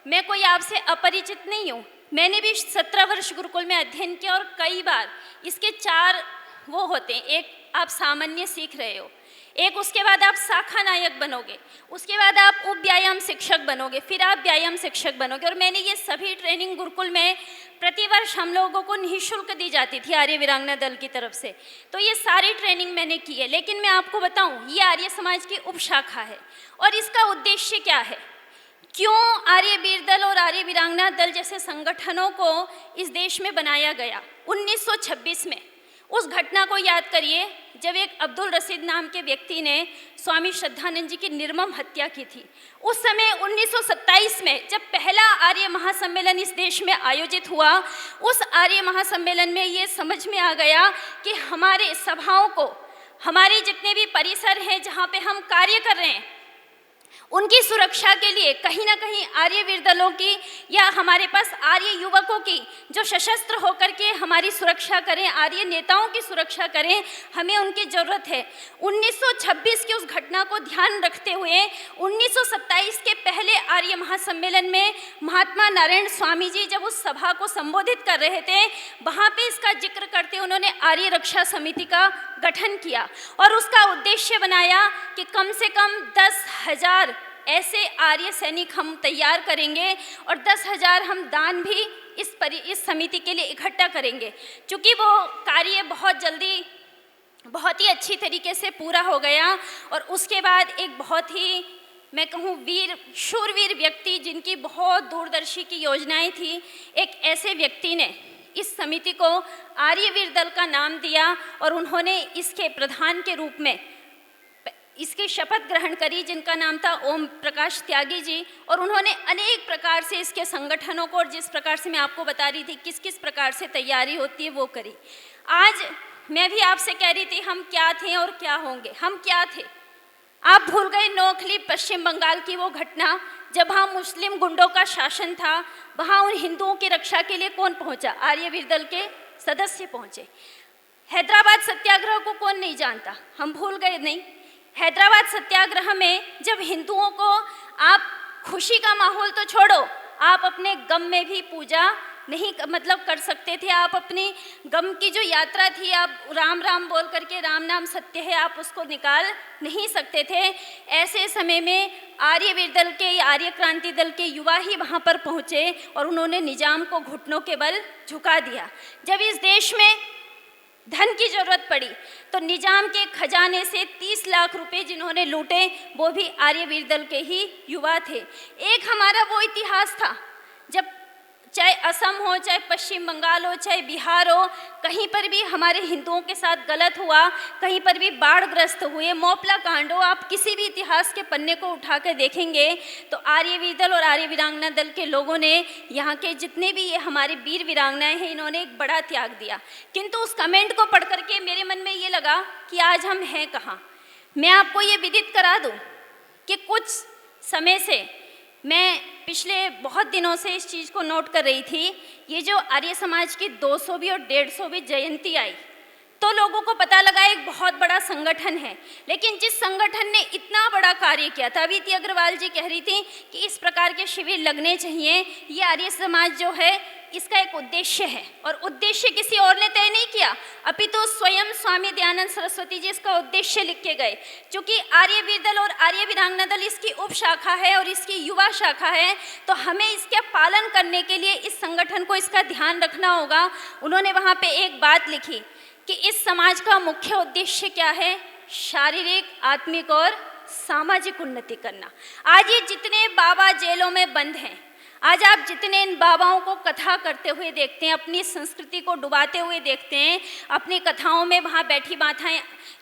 मैं कोई आपसे अपरिचित नहीं हूँ। मैंने भी 17 वर्ष गुरुकुल में अध्ययन किया और कई बार इसके 4 वो होते हैं। एक आप सामान्य सीख रहे हो, एक उसके बाद आप शाखा नायक बनोगे, उसके बाद आप उप व्यायाम शिक्षक बनोगे, फिर आप व्यायाम शिक्षक बनोगे। और मैंने ये सभी ट्रेनिंग गुरुकुल में प्रतिवर्ष हम लोगों को निःशुल्क दी जाती थी आर्य वीरांगना दल की तरफ से। तो ये सारी ट्रेनिंग मैंने की है। लेकिन मैं आपको बताऊं, ये आर्य समाज की उप शाखा है और इसका उद्देश्य क्या है? क्यों आर्यवीर दल और आर्य वीरांगना दल जैसे संगठनों को इस देश में बनाया गया? 1926 में उस घटना को याद करिए जब एक अब्दुल रशीद नाम के व्यक्ति ने स्वामी श्रद्धानंद जी की निर्मम हत्या की थी। उस समय 1927 में जब पहला आर्य महासम्मेलन इस देश में आयोजित हुआ, उस आर्य महासम्मेलन में ये समझ में आ गया कि हमारे सभाओं को, हमारे जितने भी परिसर हैं जहाँ पे हम कार्य कर रहे हैं, उनकी सुरक्षा के लिए कहीं ना कहीं आर्यवीर दलों की या हमारे पास आर्य युवकों की जो सशस्त्र होकर के हमारी सुरक्षा करें, आर्य नेताओं की सुरक्षा करें, हमें उनकी ज़रूरत है। 1926 की उस घटना को ध्यान रखते हुए 1927 के पहले आर्य महासम्मेलन में महात्मा नारायण स्वामी जी जब उस सभा को संबोधित कर रहे थे, वहाँ पे इसका जिक्र करते उन्होंने आर्य रक्षा समिति का गठन किया और उसका उद्देश्य बनाया कि कम से कम 10,000 ऐसे आर्य सैनिक हम तैयार करेंगे और 10,000 हम दान भी इस समिति के लिए इकट्ठा करेंगे। चूँकि वो कार्य बहुत जल्दी बहुत ही अच्छी तरीके से पूरा हो गया और उसके बाद एक बहुत ही मैं कहूँ शूरवीर व्यक्ति जिनकी बहुत दूरदर्शी की योजनाएं थी, एक ऐसे व्यक्ति ने इस समिति को आर्यवीर दल का नाम दिया और उन्होंने इसके प्रधान के रूप में इसकी शपथ ग्रहण करी, जिनका नाम था ओम प्रकाश त्यागी जी। और उन्होंने अनेक प्रकार से इसके संगठनों को, और जिस प्रकार से मैं आपको बता रही थी किस किस प्रकार से तैयारी होती है, वो करी। आज मैं भी आपसे कह रही थी हम क्या थे और क्या होंगे। हम क्या थे? आप भूल गए नोखली पश्चिम बंगाल की वो घटना जब वहाँ मुस्लिम गुंडों का शासन था। वहाँ उन हिंदुओं की रक्षा के लिए कौन पहुँचा? आर्यवीर दल के सदस्य पहुँचे। हैदराबाद सत्याग्रह को कौन नहीं जानता? हम भूल गए नहीं? हैदराबाद सत्याग्रह में जब हिंदुओं को आप खुशी का माहौल तो छोड़ो, आप अपने गम में भी पूजा नहीं कर सकते थे। आप अपनी गम की जो यात्रा थी, आप राम राम बोल करके राम नाम सत्य है, आप उसको निकाल नहीं सकते थे। ऐसे समय में आर्यवीर दल के, आर्य क्रांति दल के युवा ही वहाँ पर पहुँचे और उन्होंने निजाम को घुटनों के बल झुका दिया। जब इस देश में धन की जरूरत पड़ी तो निजाम के खजाने से 30 लाख रुपए जिन्होंने लूटे वो भी आर्यवीर दल के ही युवा थे। एक हमारा वो इतिहास था जब चाहे असम हो, चाहे पश्चिम बंगाल हो, चाहे बिहार हो, कहीं पर भी हमारे हिंदुओं के साथ गलत हुआ, कहीं पर भी बाढ़ग्रस्त हुए, मोपला कांड हो, आप किसी भी इतिहास के पन्ने को उठा कर देखेंगे तो आर्यवीर दल और आर्य वीरांगना दल के लोगों ने, यहाँ के जितने भी ये हमारे वीर वीरांगनाएं हैं, इन्होंने एक बड़ा त्याग दिया। किंतु उस कमेंट को पढ़ करके मेरे मन में ये लगा कि आज हम हैं कहाँ। मैं आपको ये विदित करा दूँ कि कुछ समय से मैं पिछले बहुत दिनों से इस चीज़ को नोट कर रही थी। ये जो आर्य समाज की 200वीं और 150वीं जयंती आई तो लोगों को पता लगा एक बहुत बड़ा संगठन है, लेकिन जिस संगठन ने इतना बड़ा कार्य किया था, अभी इति अग्रवाल जी कह रही थी कि इस प्रकार के शिविर लगने चाहिए। ये आर्य समाज जो है इसका एक उद्देश्य है और उद्देश्य किसी और ने तय नहीं किया, अपितु तो स्वयं स्वामी दयानंद सरस्वती जी इसका उद्देश्य लिख के गए। क्योंकि आर्यवीर दल और आर्य वीरांगना दल इसकी उप शाखा है और इसकी युवा शाखा है, तो हमें इसके पालन करने के लिए इस संगठन को इसका ध्यान रखना होगा। उन्होंने वहाँ पे एक बात लिखी कि इस समाज का मुख्य उद्देश्य क्या है? शारीरिक, आत्मिक और सामाजिक उन्नति करना। आज ये जितने बाबा जेलों में बंद हैं, आज आप जितने इन बाबाओं को कथा करते हुए देखते हैं, अपनी संस्कृति को डुबाते हुए देखते हैं, अपनी कथाओं में वहाँ बैठी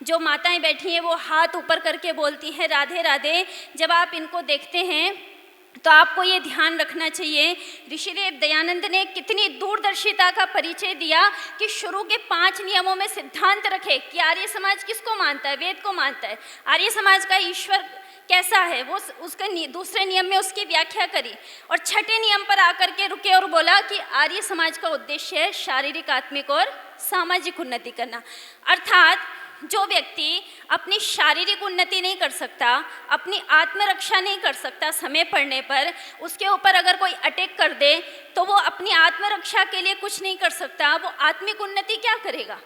जो माताएं बैठी हैं वो हाथ ऊपर करके बोलती हैं राधे राधे, जब आप इनको देखते हैं तो आपको ये ध्यान रखना चाहिए ऋषिदेव दयानंद ने कितनी दूरदर्शिता का परिचय दिया कि शुरू के 5 नियमों में सिद्धांत रखे कि आर्य समाज किसको मानता है? वेद को मानता है। आर्य समाज का ईश्वर कैसा है वो उसके दूसरे नियम में उसकी व्याख्या करी और छठे नियम पर आकर के रुके और बोला कि आर्य समाज का उद्देश्य है शारीरिक, आत्मिक और सामाजिक उन्नति करना। अर्थात जो व्यक्ति अपनी शारीरिक उन्नति नहीं कर सकता, अपनी आत्मरक्षा नहीं कर सकता, समय पड़ने पर उसके ऊपर अगर कोई अटैक कर दे तो वो अपनी आत्मरक्षा के लिए कुछ नहीं कर सकता, वो आत्मिक उन्नति क्या करेगा?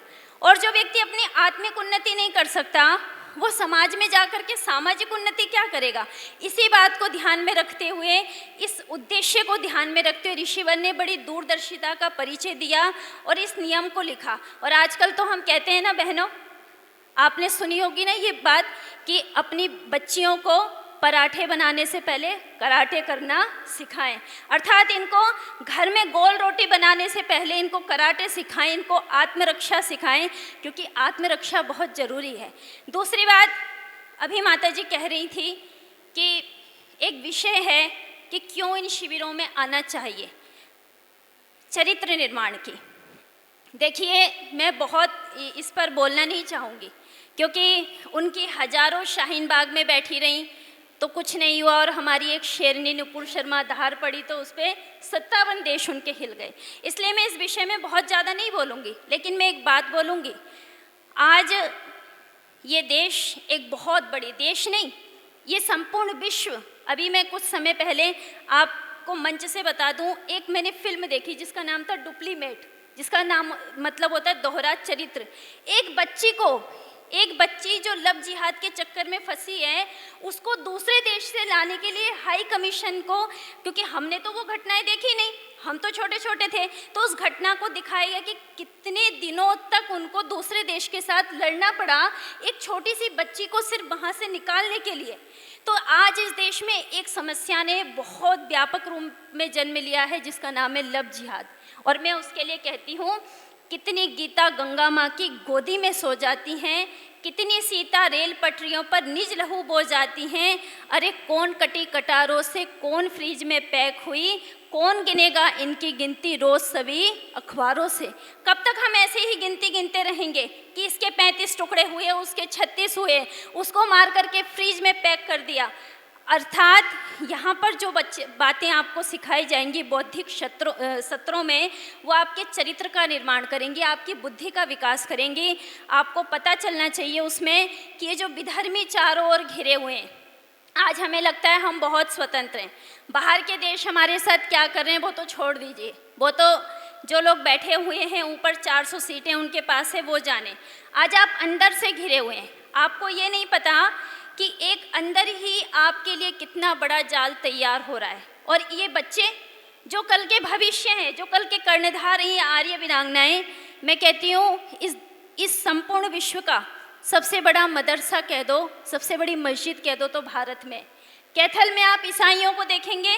और जो व्यक्ति अपनी आत्मिक उन्नति नहीं कर सकता वो समाज में जाकर के सामाजिक उन्नति क्या करेगा? इसी बात को ध्यान में रखते हुए, इस उद्देश्य को ध्यान में रखते हुए ऋषिवर ने बड़ी दूरदर्शिता का परिचय दिया और इस नियम को लिखा। और आजकल तो हम कहते हैं ना बहनों, आपने सुनी होगी ना ये बात कि अपनी बच्चियों को पराठे बनाने से पहले कराटे करना सिखाएं। अर्थात इनको घर में गोल रोटी बनाने से पहले इनको कराटे सिखाएं, इनको आत्मरक्षा सिखाएं, क्योंकि आत्मरक्षा बहुत ज़रूरी है। दूसरी बात, अभी माता जी कह रही थी कि एक विषय है कि क्यों इन शिविरों में आना चाहिए, चरित्र निर्माण की। देखिए, मैं बहुत इस पर बोलना नहीं चाहूँगी क्योंकि उनकी हजारों शाहीन बाग में बैठी रहीं, तो कुछ नहीं हुआ और हमारी एक शेरनी नुपुर शर्मा धार पड़ी तो उस पर 57 देश उनके हिल गए। इसलिए मैं इस विषय में बहुत ज़्यादा नहीं बोलूँगी, लेकिन मैं एक बात बोलूँगी। आज ये देश एक बहुत बड़ी देश नहीं, ये संपूर्ण विश्व, अभी मैं कुछ समय पहले आपको मंच से बता दूं, एक मैंने फिल्म देखी जिसका नाम था डुप्लीमेट, जिसका नाम मतलब होता है दोहरा चरित्र। एक बच्ची जो लव जिहाद के चक्कर में फंसी है, उसको दूसरे देश से लाने के लिए हाई कमीशन को, क्योंकि हमने तो वो घटनाएं देखी नहीं, हम तो छोटे छोटे थे, तो उस घटना को दिखाया गया कि कितने दिनों तक उनको दूसरे देश के साथ लड़ना पड़ा एक छोटी सी बच्ची को सिर्फ वहाँ से निकालने के लिए। तो आज इस देश में एक समस्या ने बहुत व्यापक रूप में जन्म लिया है जिसका नाम है लव जिहाद। और मैं उसके लिए कहती हूँ, कितनी गीता गंगा माँ की गोदी में सो जाती हैं, कितनी सीता रेल पटरियों पर निज लहू बो जाती हैं। अरे कौन कटी कटारों से, कौन फ्रिज में पैक हुई, कौन गिनेगा इनकी गिनती रोज सभी अखबारों से। कब तक हम ऐसे ही गिनती गिनते रहेंगे कि इसके 35 टुकड़े हुए, उसके 36 हुए, उसको मार करके फ्रिज में पैक कर दिया। अर्थात यहाँ पर जो बातें आपको सिखाई जाएंगी बौद्धिक सत्रों में, वो आपके चरित्र का निर्माण करेंगी, आपकी बुद्धि का विकास करेंगी। आपको पता चलना चाहिए उसमें कि ये जो विधर्मी चारों ओर घिरे हुए हैं, आज हमें लगता है हम बहुत स्वतंत्र हैं, बाहर के देश हमारे साथ क्या कर रहे हैं वो तो छोड़ दीजिए, वो तो जो लोग बैठे हुए हैं ऊपर 400 सीटें उनके पास है वो जाने। आज आप अंदर से घिरे हुए हैं, आपको ये नहीं पता कि एक अंदर ही आपके लिए कितना बड़ा जाल तैयार हो रहा है। और ये बच्चे जो कल के भविष्य हैं, जो कल के कर्णधार हैं, आर्य वीरांगनाएं, मैं कहती हूँ इस संपूर्ण विश्व का सबसे बड़ा मदरसा कह दो, सबसे बड़ी मस्जिद कह दो तो भारत में कैथल में आप ईसाइयों को देखेंगे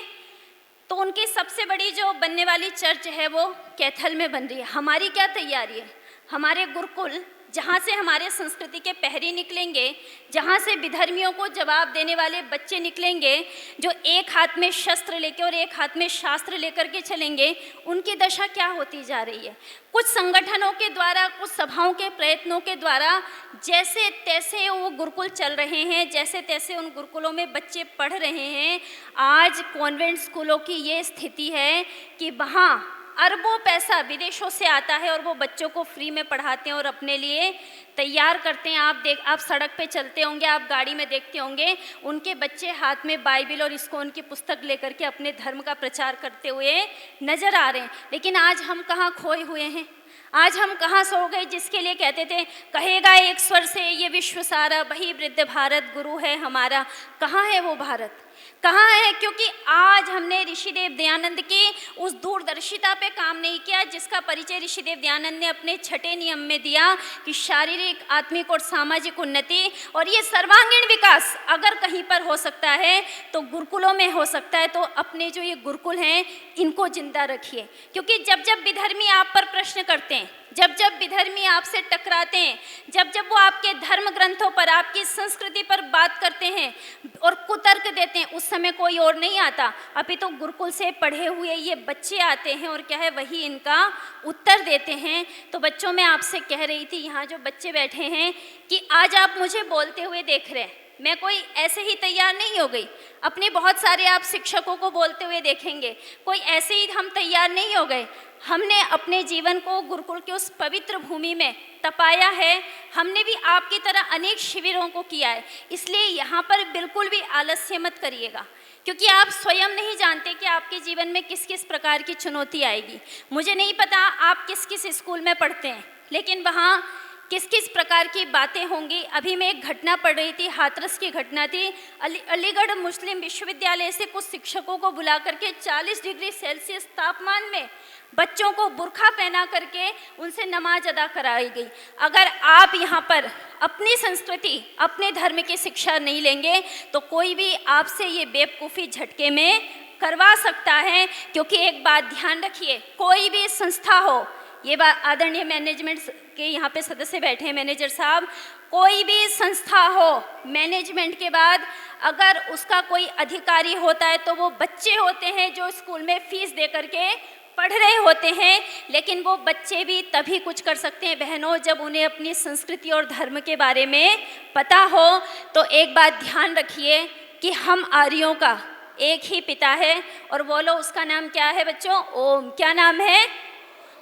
तो उनकी सबसे बड़ी जो बनने वाली चर्च है वो कैथल में बन रही है। हमारी क्या तैयारी है? हमारे गुरुकुल जहाँ से हमारे संस्कृति के पहरी निकलेंगे, जहाँ से विधर्मियों को जवाब देने वाले बच्चे निकलेंगे, जो एक हाथ में शस्त्र लेकर और एक हाथ में शास्त्र लेकर के चलेंगे, उनकी दशा क्या होती जा रही है। कुछ संगठनों के द्वारा, कुछ सभाओं के प्रयत्नों के द्वारा जैसे तैसे वो गुरुकुल चल रहे हैं, जैसे तैसे उन गुरुकुलों में बच्चे पढ़ रहे हैं। आज कॉन्वेंट स्कूलों की ये स्थिति है कि वहाँ अरबों पैसा विदेशों से आता है और वो बच्चों को फ्री में पढ़ाते हैं और अपने लिए तैयार करते हैं। आप सड़क पे चलते होंगे, आप गाड़ी में देखते होंगे, उनके बच्चे हाथ में बाइबिल और इस्कॉन की पुस्तक लेकर के अपने धर्म का प्रचार करते हुए नजर आ रहे हैं। लेकिन आज हम कहाँ खोए हुए हैं? आज हम कहाँ सो गए जिसके लिए कहते थे कहेगा एक स्वर से ये विश्व सारा, वही वृद्ध भारत गुरु है हमारा। कहाँ है वो भारत? कहाँ है? क्योंकि आज हमने ऋषिदेव दयानंद की उस दूरदर्शिता पे काम नहीं किया जिसका परिचय ऋषिदेव दयानंद ने अपने 6ठे नियम में दिया कि शारीरिक, आत्मिक और सामाजिक उन्नति और ये सर्वांगीण विकास अगर कहीं पर हो सकता है तो गुरुकुलों में हो सकता है। तो अपने जो ये गुरुकुल हैं इनको जिंदा रखिए, क्योंकि जब जब विधर्मी आप पर प्रश्न करते हैं, जब जब विधर्मी आपसे टकराते हैं, जब जब वो आपके धर्म ग्रंथों पर, आपकी संस्कृति पर बात करते हैं और कुतर्क देते हैं, उस समय कोई और नहीं आता, अभी तो गुरुकुल से पढ़े हुए ये बच्चे आते हैं और क्या है वही इनका उत्तर देते हैं। तो बच्चों मैं आपसे कह रही थी, यहाँ जो बच्चे बैठे हैं, कि आज आप मुझे बोलते हुए देख रहे हैं, मैं कोई ऐसे ही तैयार नहीं हो गई। अपने बहुत सारे आप शिक्षकों को बोलते हुए देखेंगे, कोई ऐसे ही हम तैयार नहीं हो गए। हमने अपने जीवन को गुरुकुल की उस पवित्र भूमि में तपाया है। हमने भी आपकी तरह अनेक शिविरों को किया है। इसलिए यहाँ पर बिल्कुल भी आलस्य मत करिएगा, क्योंकि आप स्वयं नहीं जानते कि आपके जीवन में किस किस प्रकार की चुनौती आएगी। मुझे नहीं पता आप किस किस स्कूल में पढ़ते हैं, लेकिन वहाँ किस किस प्रकार की बातें होंगी। अभी मैं एक घटना पढ़ रही थी, हाथरस की घटना थी। अलीगढ़ मुस्लिम विश्वविद्यालय से कुछ शिक्षकों को बुला करके 40 डिग्री सेल्सियस तापमान में बच्चों को बुर्खा पहना करके उनसे नमाज अदा कराई गई। अगर आप यहाँ पर अपनी संस्कृति, अपने धर्म की शिक्षा नहीं लेंगे तो कोई भी आपसे ये बेवकूफ़ी झटके में करवा सकता है। क्योंकि एक बात ध्यान रखिए, कोई भी संस्था हो, ये बात आदरणीय मैनेजमेंट के यहाँ पे सदस्य बैठे हैं, मैनेजर साहब, कोई भी संस्था हो, मैनेजमेंट के बाद अगर उसका कोई अधिकारी होता है तो वो बच्चे होते हैं जो स्कूल में फीस दे करके पढ़ रहे होते हैं। लेकिन वो बच्चे भी तभी कुछ कर सकते हैं बहनों जब उन्हें अपनी संस्कृति और धर्म के बारे में पता हो। तो एक बात ध्यान रखिए, कि हम आर्यों का एक ही पिता है, और बोलो उसका नाम क्या है बच्चों? ओम। क्या नाम है?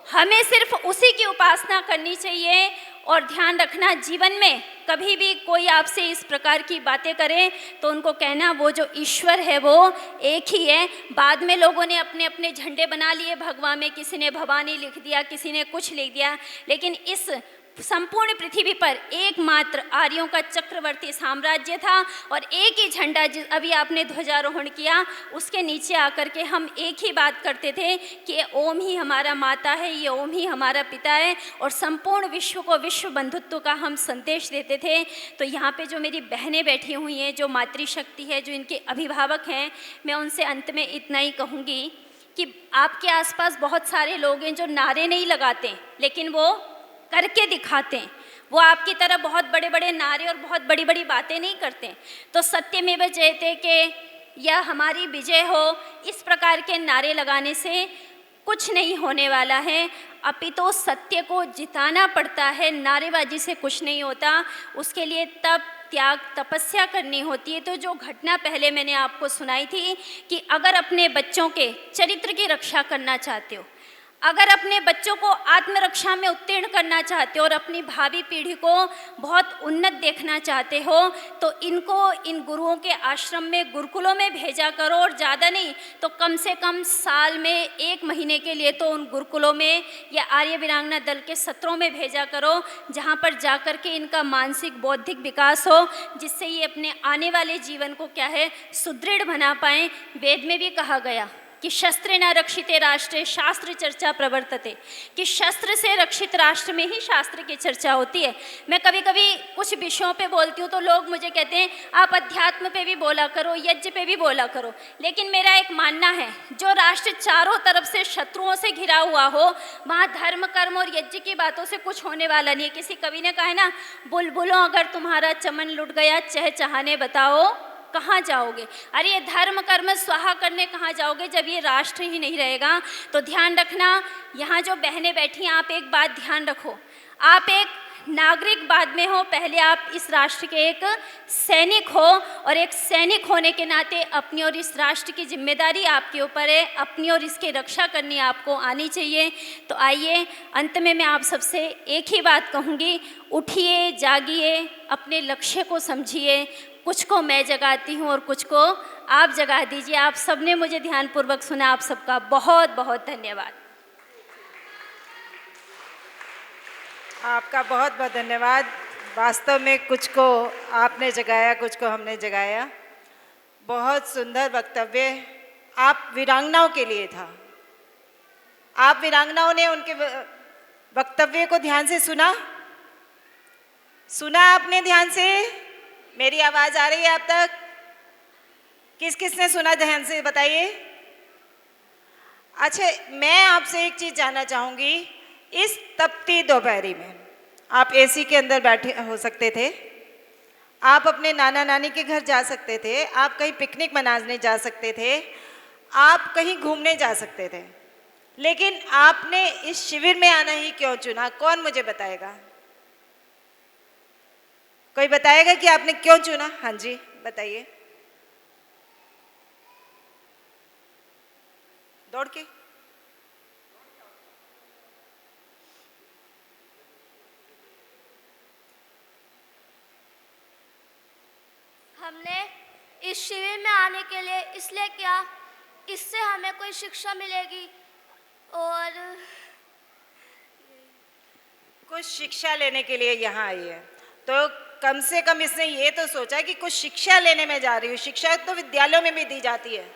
हमें सिर्फ उसी की उपासना करनी चाहिए। और ध्यान रखना, जीवन में कभी भी कोई आपसे इस प्रकार की बातें करे तो उनको कहना वो जो ईश्वर है वो एक ही है। बाद में लोगों ने अपने अपने झंडे बना लिए भगवा में, किसी ने भवानी लिख दिया, किसी ने कुछ लिख दिया, लेकिन इस संपूर्ण पृथ्वी पर एकमात्र आर्यों का चक्रवर्ती साम्राज्य था। और एक ही झंडा, जिस अभी आपने ध्वजारोहण किया, उसके नीचे आकर के हम एक ही बात करते थे कि ओम ही हमारा माता है, ये ओम ही हमारा पिता है, और संपूर्ण विश्व को विश्व बंधुत्व का हम संदेश देते थे। तो यहाँ पे जो मेरी बहनें बैठी हुई हैं, जो मातृशक्ति है, जो इनके अभिभावक हैं, मैं उनसे अंत में इतना ही कहूँगी कि आपके आसपास बहुत सारे लोग हैं जो नारे नहीं लगाते लेकिन वो करके दिखाते हैं। वो आपकी तरह बहुत बड़े बड़े नारे और बहुत बड़ी बड़ी बातें नहीं करते। तो सत्यमेव जयते कि यह हमारी विजय हो, इस प्रकार के नारे लगाने से कुछ नहीं होने वाला है, अपितु सत्य को जिताना पड़ता है। नारेबाजी से कुछ नहीं होता, उसके लिए तप, त्याग, तपस्या करनी होती है। तो जो घटना पहले मैंने आपको सुनाई थी कि अगर अपने बच्चों के चरित्र की रक्षा करना चाहते हो, अगर अपने बच्चों को आत्मरक्षा में उत्तीर्ण करना चाहते हो और अपनी भावी पीढ़ी को बहुत उन्नत देखना चाहते हो, तो इनको इन गुरुओं के आश्रम में, गुरुकुलों में भेजा करो। और ज़्यादा नहीं तो कम से कम साल में 1 महीने के लिए तो उन गुरुकुलों में या आर्य वीरांगना दल के सत्रों में भेजा करो, जहाँ पर जाकर के इनका मानसिक बौद्धिक विकास हो, जिससे ये अपने आने वाले जीवन को क्या है, सुदृढ़ बना पाएँ। वेद में भी कहा गया कि शस्त्र न रक्षिते राष्ट्रे शास्त्र चर्चा प्रवर्तते, कि शस्त्र से रक्षित राष्ट्र में ही शास्त्र की चर्चा होती है। मैं कभी कभी कुछ विषयों पे बोलती हूँ तो लोग मुझे कहते हैं आप अध्यात्म पे भी बोला करो, यज्ञ पे भी बोला करो, लेकिन मेरा एक मानना है जो राष्ट्र चारों तरफ से शत्रुओं से घिरा हुआ हो, वहाँ धर्म, कर्म और यज्ञ की बातों से कुछ होने वाला नहीं है। किसी कवि ने कहा है ना, बुलबुलों अगर तुम्हारा चमन लुट गया, चहचहाने बताओ कहाँ जाओगे। अरे ये धर्म कर्म स्वाहा करने कहाँ जाओगे जब ये राष्ट्र ही नहीं रहेगा। तो ध्यान रखना, यहाँ जो बहनें बैठी हैं, आप एक बात ध्यान रखो, आप एक नागरिक बाद में हो, पहले आप इस राष्ट्र के एक सैनिक हो, और एक सैनिक होने के नाते अपनी और इस राष्ट्र की जिम्मेदारी आपके ऊपर है, अपनी और इसकी रक्षा करनी आपको आनी चाहिए। तो आइए, अंत में मैं आप सबसे एक ही बात कहूँगी, उठिए, जागिए, अपने लक्ष्य को समझिए। कुछ को मैं जगाती हूँ और कुछ को आप जगा दीजिए। आप सबने मुझे ध्यानपूर्वक सुना, आप सबका बहुत बहुत धन्यवाद।
आपका बहुत बहुत धन्यवाद। वास्तव में कुछ को आपने जगाया, कुछ को हमने जगाया। बहुत सुंदर वक्तव्य आप वीरांगनाओं के लिए था। आप वीरांगनाओं ने उनके वक्तव्य को ध्यान से सुना आपने ध्यान से? मेरी आवाज़ आ रही है आप तक? किस किस ने सुना ध्यान से बताइए। अच्छा, मैं आपसे एक चीज़ जानना चाहूँगी। इस तपती दोपहरी में आप एसी के अंदर बैठे हो सकते थे, आप अपने नाना नानी के घर जा सकते थे, आप कहीं पिकनिक मनाने जा सकते थे, आप कहीं घूमने जा सकते थे, लेकिन आपने इस शिविर में आना ही क्यों चुना? कौन मुझे बताएगा? कोई बताएगा कि आपने क्यों चुना? हाँ जी, बताइए। दौड़ के?
हमने इस शिविर में आने के लिए इसलिए किया, इससे हमें कोई शिक्षा मिलेगी और
कुछ शिक्षा लेने के लिए यहाँ आई है। तो कम से कम इसने ये तो सोचा कि कुछ शिक्षा लेने में जा रही हूँ। शिक्षा तो विद्यालयों में भी दी जाती है,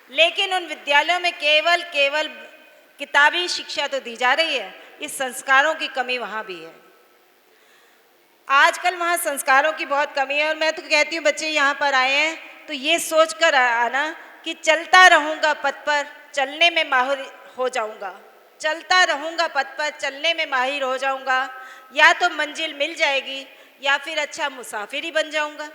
लेकिन उन विद्यालयों में केवल किताबी शिक्षा तो दी जा रही है, इस संस्कारों की कमी वहाँ भी है। आजकल वहाँ संस्कारों की बहुत कमी है। और मैं तो कहती हूँ बच्चे यहाँ पर आए हैं तो ये सोच कर आना कि चलता रहूँगा पथ पर, चलने में माहिर हो जाऊँगा। चलता रहूँगा पथ पर, चलने में माहिर हो जाऊँगा। या तो मंजिल मिल जाएगी या फिर अच्छा मुसाफिर ही बन जाऊँगा।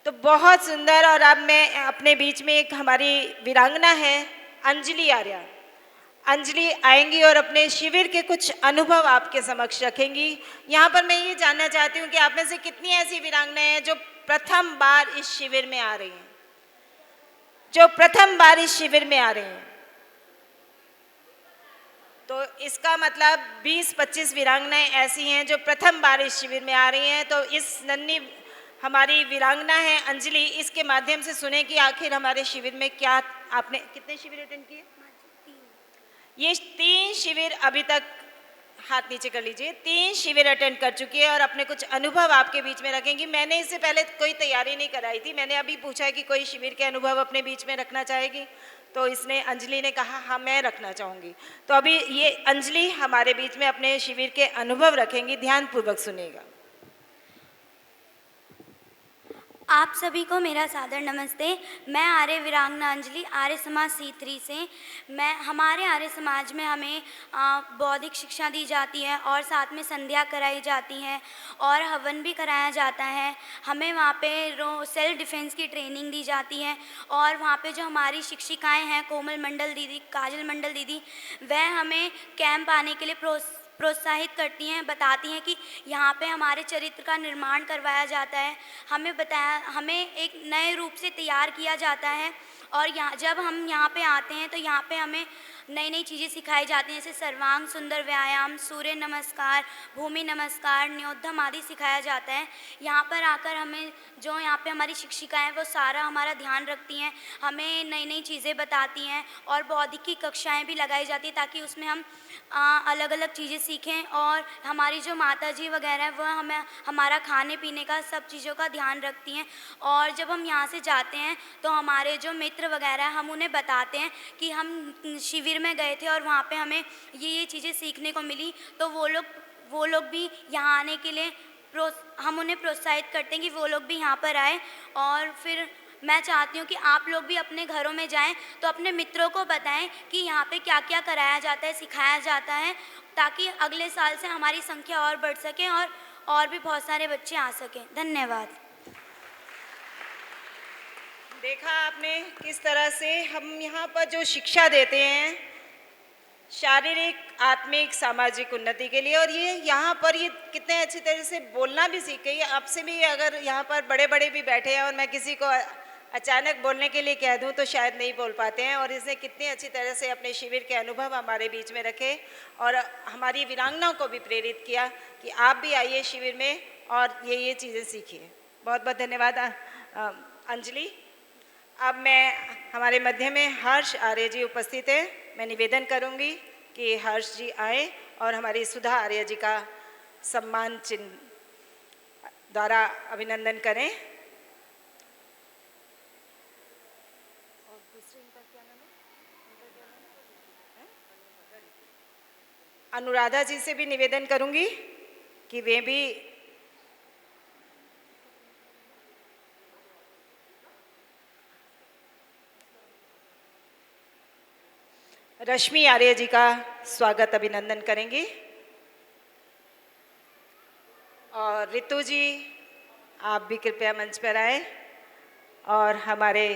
तो बहुत सुंदर। और अब मैं अपने बीच में एक हमारी वीरांगना है अंजलि आर्या, अंजलि आएंगी और अपने शिविर के कुछ अनुभव आपके समक्ष रखेंगी। यहाँ पर मैं ये जानना चाहती हूँ कि आप में से कितनी ऐसी वीरांगनाएं हैं जो प्रथम बार इस शिविर में आ रही हैं, जो प्रथम बार इस शिविर में आ रही हैं, तो इसका मतलब 20-25 वीरांगनाएं ऐसी हैं जो प्रथम बार इस शिविर में आ रही हैं। तो इस नन्ही हमारी वीरांगना है अंजलि, इसके माध्यम से सुने कि आखिर हमारे शिविर में क्या, आपने कितने शिविर अटेंड किए? ये 3 शिविर अभी तक, हाथ नीचे कर लीजिए, 3 शिविर अटेंड कर चुकी है और अपने कुछ अनुभव आपके बीच में रखेंगी। मैंने इससे पहले कोई तैयारी नहीं कराई थी, मैंने अभी पूछा कि कोई शिविर के अनुभव अपने बीच में रखना चाहेगी, तो इसने, अंजलि ने कहा हाँ मैं रखना चाहूँगी। तो अभी ये अंजलि हमारे बीच में अपने शिविर के अनुभव रखेंगी, ध्यानपूर्वक सुनिएगा।
आप सभी को मेरा सादर नमस्ते। मैं आर्य वीरांगना अंजलि, आर्य समाज C3 से। हमारे आर्य समाज में हमें बौद्धिक शिक्षा दी जाती है और साथ में संध्या कराई जाती है और हवन भी कराया जाता है। हमें वहाँ पे सेल्फ डिफेंस की ट्रेनिंग दी जाती है और वहाँ पे जो हमारी शिक्षिकाएं हैं, कोमल मंडल दीदी, काजल मंडल दीदी, वह हमें कैंप आने के लिए प्रोत्साहित करती हैं, बताती हैं कि यहाँ पे हमारे चरित्र का निर्माण करवाया जाता है, हमें एक नए रूप से तैयार किया जाता है और जब हम यहाँ पे आते हैं तो यहाँ पे हमें नई नई चीज़ें सिखाई जाती हैं, जैसे सर्वांग सुंदर व्यायाम, सूर्य नमस्कार, भूमि नमस्कार, न्योद्धम आदि सिखाया जाता है। यहाँ पर आकर हमें जो यहाँ पे हमारी शिक्षिकाएं वो सारा हमारा ध्यान रखती हैं, हमें नई नई चीज़ें बताती हैं और बौद्धिक की कक्षाएं भी लगाई जाती हैं ताकि उसमें हम अलग अलग चीज़ें सीखें। और हमारी जो माता जी वगैरह है वह हमें हमारा खाने पीने का सब चीज़ों का ध्यान रखती हैं और जब हम यहाँ से जाते हैं तो हमारे जो मित्र वगैरह हम उन्हें बताते हैं कि हम शिविर में गए थे और वहाँ पे हमें ये चीज़ें सीखने को मिली, तो वो लोग भी यहाँ आने के लिए हम उन्हें प्रोत्साहित करते हैं कि वो लोग भी यहाँ पर आए। और फिर मैं चाहती हूँ कि आप लोग भी अपने घरों में जाएं तो अपने मित्रों को बताएं कि यहाँ पे क्या क्या कराया जाता है, सिखाया जाता है, ताकि अगले साल से हमारी संख्या और बढ़ सके और भी बहुत सारे बच्चे आ सकें। धन्यवाद।
देखा आपने किस तरह से हम यहाँ पर जो शिक्षा देते हैं शारीरिक, आत्मिक, सामाजिक उन्नति के लिए, और ये यहाँ पर ये कितने अच्छी तरह से बोलना भी सीख गई। आपसे भी अगर यहाँ पर बड़े बड़े भी बैठे हैं और मैं किसी को अचानक बोलने के लिए कह दूं तो शायद नहीं बोल पाते हैं, और इसने कितनी अच्छी तरह से अपने शिविर के अनुभव हमारे बीच में रखे और हमारी वीरांगनाओं को भी प्रेरित किया कि आप भी आइए शिविर में और ये चीज़ें सीखिए। बहुत बहुत धन्यवाद अंजलि। अब मैं, हमारे मध्य में हर्ष आर्य जी उपस्थित हैं, मैं निवेदन करूंगी कि हर्ष जी आए और हमारी सुधा आर्य जी का सम्मान चिन्ह द्वारा अभिनंदन करें। और दूसरे इनका क्या नाम है? अनुराधा जी से भी निवेदन करूंगी कि वे भी रश्मि आर्य जी का स्वागत अभिनंदन करेंगी। और रितु जी आप भी कृपया मंच पर आए और हमारे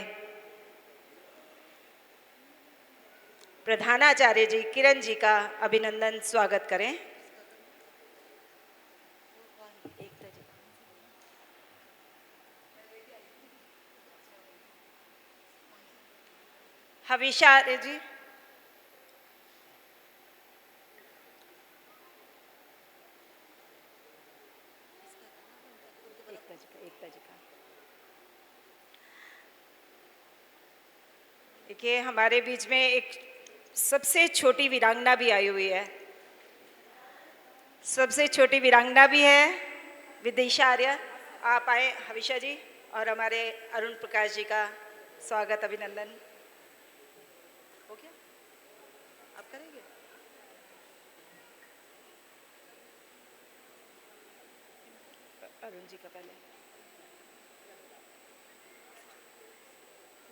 प्रधानाचार्य जी किरण जी का अभिनंदन स्वागत करें। हविशा आर्य जी, देखिए हमारे बीच में एक सबसे छोटी वीरांगना भी आई हुई है, सबसे छोटी वीरांगना भी है विदिशा आर्य। आप आए हविशा जी, और हमारे अरुण प्रकाश जी का स्वागत अभिनंदन। हो गया? आप करेंगे? अरुण जी का पहले,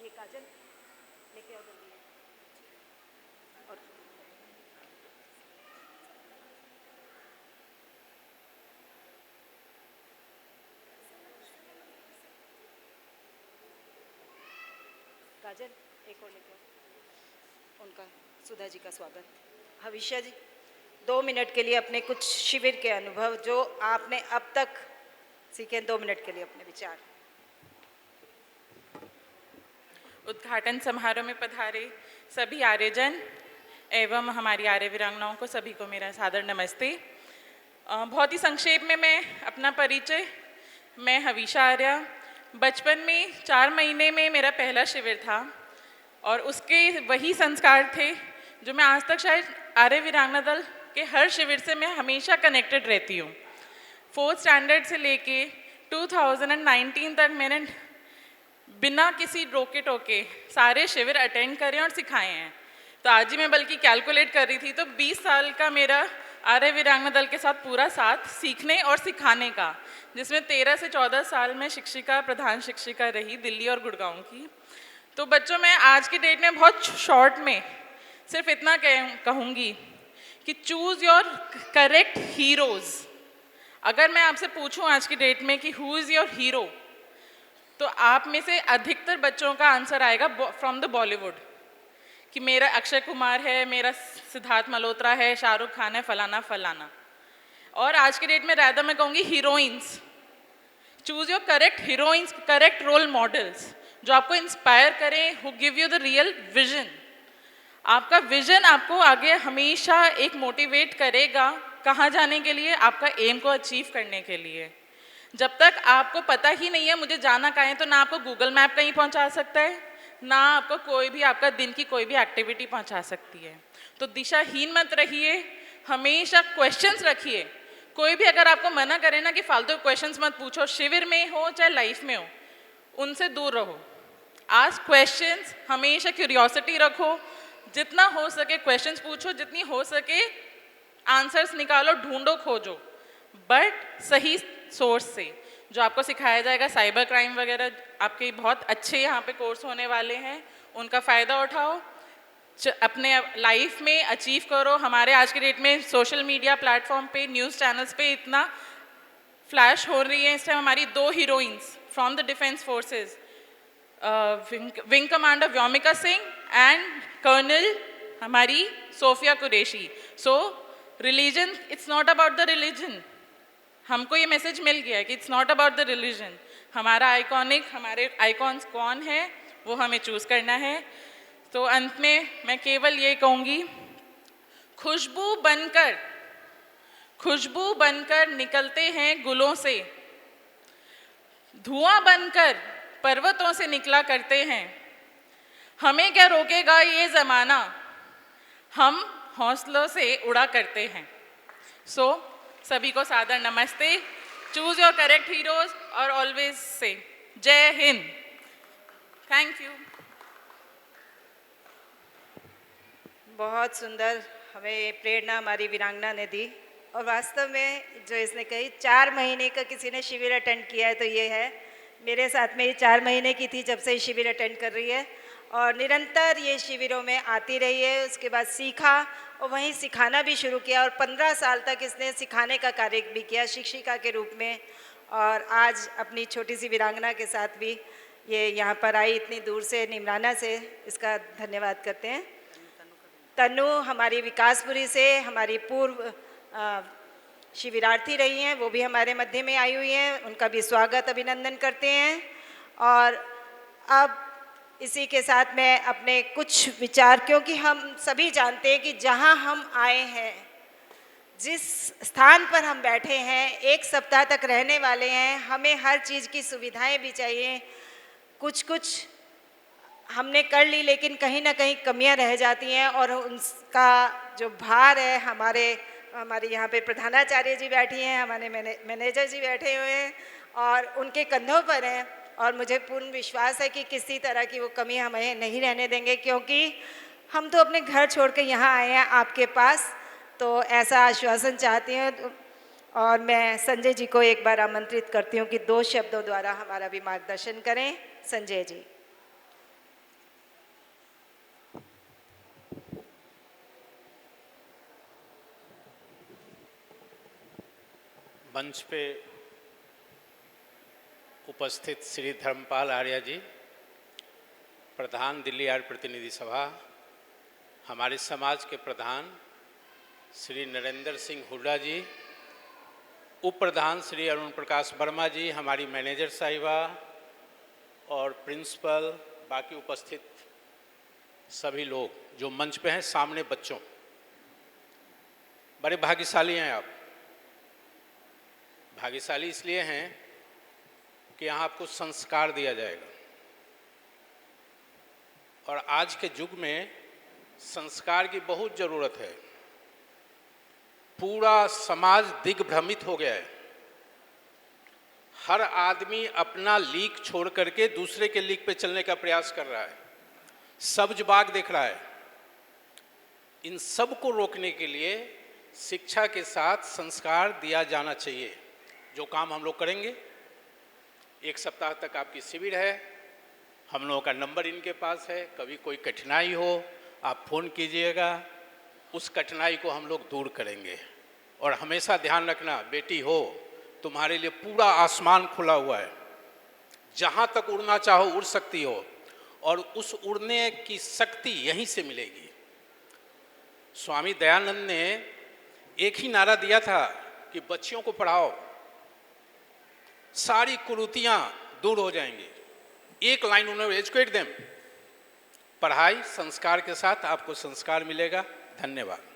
ये काजल लेके आओ जल्दी। और काजल एक और लेके आओ, उनका सुधा जी का स्वागत। हविष्या जी 2 मिनट के लिए अपने कुछ शिविर के अनुभव जो आपने अब तक सीखे, 2 मिनट के लिए अपने विचार।
उद्घाटन समारोह में पधारे सभी आर्यजन एवं हमारी आर्य वीरांगनाओं को सभी को मेरा सादर नमस्ते। बहुत ही संक्षेप में मैं अपना परिचय, मैं हवीशा आर्या। बचपन में 4 महीने में मेरा पहला शिविर था और उसके वही संस्कार थे जो मैं आज तक शायद आर्य वीरांगना दल के हर शिविर से मैं हमेशा कनेक्टेड रहती हूँ। 4th स्टैंडर्ड से लेके 2019 तक मैंने बिना किसी रोके टोके सारे शिविर अटेंड करे और सिखाए हैं। तो आज ही मैं बल्कि कैलकुलेट कर रही थी तो 20 साल का मेरा आर्य वीरांगना दल के साथ पूरा साथ सीखने और सिखाने का, जिसमें 13 से 14 साल में शिक्षिका, प्रधान शिक्षिका रही दिल्ली और गुड़गांव की। तो बच्चों, मैं आज की डेट में बहुत शॉर्ट में सिर्फ इतना कहूँगी कि चूज़ योर करेक्ट हीरोज़। अगर मैं आपसे पूछूं आज की डेट में कि हु इज़ योर हीरो, तो आप में से अधिकतर बच्चों का आंसर आएगा फ्रॉम द बॉलीवुड, कि मेरा अक्षय कुमार है, मेरा सिद्धार्थ मल्होत्रा है, शाहरुख खान है, फलाना फलाना। और आज की डेट में राधा मैं कहूँगी heroines. Choose your correct heroines, correct role models जो आपको इंस्पायर करें, who give you the real vision. आपका विजन आपको आगे हमेशा एक मोटिवेट करेगा कहाँ जाने के लिए, आपका एम को अचीव करने के लिए। जब तक आपको पता ही नहीं है मुझे जाना कहाँ है, तो ना आपको गूगल मैप कहीं पहुँचा सकता है, ना आपको कोई भी आपका दिन की कोई भी एक्टिविटी पहुँचा सकती है। तो दिशाहीन मत रहिए, हमेशा क्वेश्चंस रखिए। कोई भी अगर आपको मना करे ना कि फालतू क्वेश्चंस मत पूछो, शिविर में हो चाहे लाइफ में हो, उनसे दूर रहो। आस्क क्वेश्चंस, हमेशा क्यूरियोसिटी रखो, जितना हो सके क्वेश्चंस पूछो, जितनी हो सके आंसर्स निकालो, ढूंढो, खोजो, बट सही सोर्स से। जो आपको सिखाया जाएगा साइबर क्राइम वगैरह, आपके बहुत अच्छे यहाँ पे कोर्स होने वाले हैं, उनका फ़ायदा उठाओ, अपने लाइफ में अचीव करो। हमारे आज की डेट में सोशल मीडिया प्लेटफॉर्म पे, न्यूज़ चैनल्स पे इतना फ्लैश हो रही है। इस टाइम हमारी 2 heroines from the defence forces, wing commander Vyomika Singh and colonel हमारी Sofia Qureshi. So religion, it's not about the religion. हमको ये मैसेज मिल गया है कि it's not about the religion. हमारा आइकॉनिक, हमारे आइकॉन्स कौन है वो हमें चूज़ करना है। तो अंत में मैं केवल ये कहूँगी, खुशबू बनकर निकलते हैं गुलों से, धुआं बनकर पर्वतों से निकला करते हैं। हमें क्या रोकेगा ये ज़माना, हम हौसलों से उड़ा करते हैं। सो सभी को सादर नमस्ते। चूज़ योर करेक्ट हीरोज़ और ऑलवेज से जय हिंद। Thank you.
बहुत सुंदर हमें प्रेरणा हमारी वीरांगना ने दी, और वास्तव में जो इसने कही 4 महीने का किसी ने शिविर अटेंड किया है तो ये है। मेरे साथ में ये 4 महीने की थी जब से ये शिविर अटेंड कर रही है, और निरंतर ये शिविरों में आती रही है। उसके बाद सीखा और वहीं सिखाना भी शुरू किया, और 15 साल तक इसने सिखाने का कार्य भी किया शिक्षिका के रूप में। और आज अपनी छोटी सी वीरांगना के साथ भी ये यहाँ पर आई, इतनी दूर से, निमराना से, इसका धन्यवाद करते हैं। तनु हमारी विकासपुरी से, हमारी पूर्व शिविरार्थी रही हैं, वो भी हमारे मध्य में आई हुई हैं, उनका भी स्वागत, अभिनंदन करते हैं। और अब इसी के साथ मैं अपने कुछ विचार, क्योंकि हम सभी जानते हैं कि जहाँ हम आए हैं, जिस स्थान पर हम बैठे हैं, 1 सप्ताह तक रहने वाले हैं, हमें हर चीज़ की सुविधाएं भी चाहिए। कुछ हमने कर ली, लेकिन कहीं ना कहीं कमियां रह जाती हैं, और उसका जो भार है, हमारे यहाँ पे प्रधानाचार्य जी बैठी हैं, हमारे मैनेजर जी बैठे हुए हैं, और उनके कंधों पर हैं। और मुझे पूर्ण विश्वास है कि किसी तरह की वो कमी हमें नहीं रहने देंगे, क्योंकि हम तो अपने घर छोड़ के यहाँ आए हैं आपके पास, तो ऐसा आश्वासन चाहती हूँ। और मैं संजय जी को एक बार आमंत्रित करती हूँ कि 2 शब्दों द्वारा हमारा भी मार्गदर्शन करें। संजय जी।
मंच पे उपस्थित श्री धर्मपाल आर्य जी, प्रधान दिल्ली आर्य प्रतिनिधि सभा, हमारे समाज के प्रधान श्री नरेंद्र सिंह हुड्डा जी, उप प्रधान श्री अरुण प्रकाश वर्मा जी, हमारी मैनेजर साहिबा और प्रिंसिपल बाकी उपस्थित सभी लोग जो मंच पे हैं, सामने बच्चों, बड़े भाग्यशाली हैं आप। भाग्यशाली इसलिए हैं कि यहाँ आपको संस्कार दिया जाएगा, और आज के युग में संस्कार की बहुत ज़रूरत है। पूरा समाज दिग्भ्रमित हो गया है। हर आदमी अपना लीक छोड़ करके दूसरे के लीक पे चलने का प्रयास कर रहा है, सब्ज़बाग देख रहा है। इन सब को रोकने के लिए शिक्षा के साथ संस्कार दिया जाना चाहिए। जो काम हम लोग करेंगे, 1 सप्ताह तक आपकी शिविर है, हम लोगों का नंबर इनके पास है। कभी कोई कठिनाई हो आप फ़ोन कीजिएगा, उस कठिनाई को हम लोग दूर करेंगे। और हमेशा ध्यान रखना, बेटी हो, तुम्हारे लिए पूरा आसमान खुला हुआ है, जहाँ तक उड़ना चाहो उड़ सकती हो, और उस उड़ने की शक्ति यहीं से मिलेगी। स्वामी दयानंद ने एक ही नारा दिया था कि बच्चियों को पढ़ाओ, सारी कुरीतियाँ दूर हो जाएंगी। एक लाइन उन्होंने, एजुकेट देम। पढ़ाई संस्कार के साथ आपको संस्कार मिलेगा। धन्यवाद।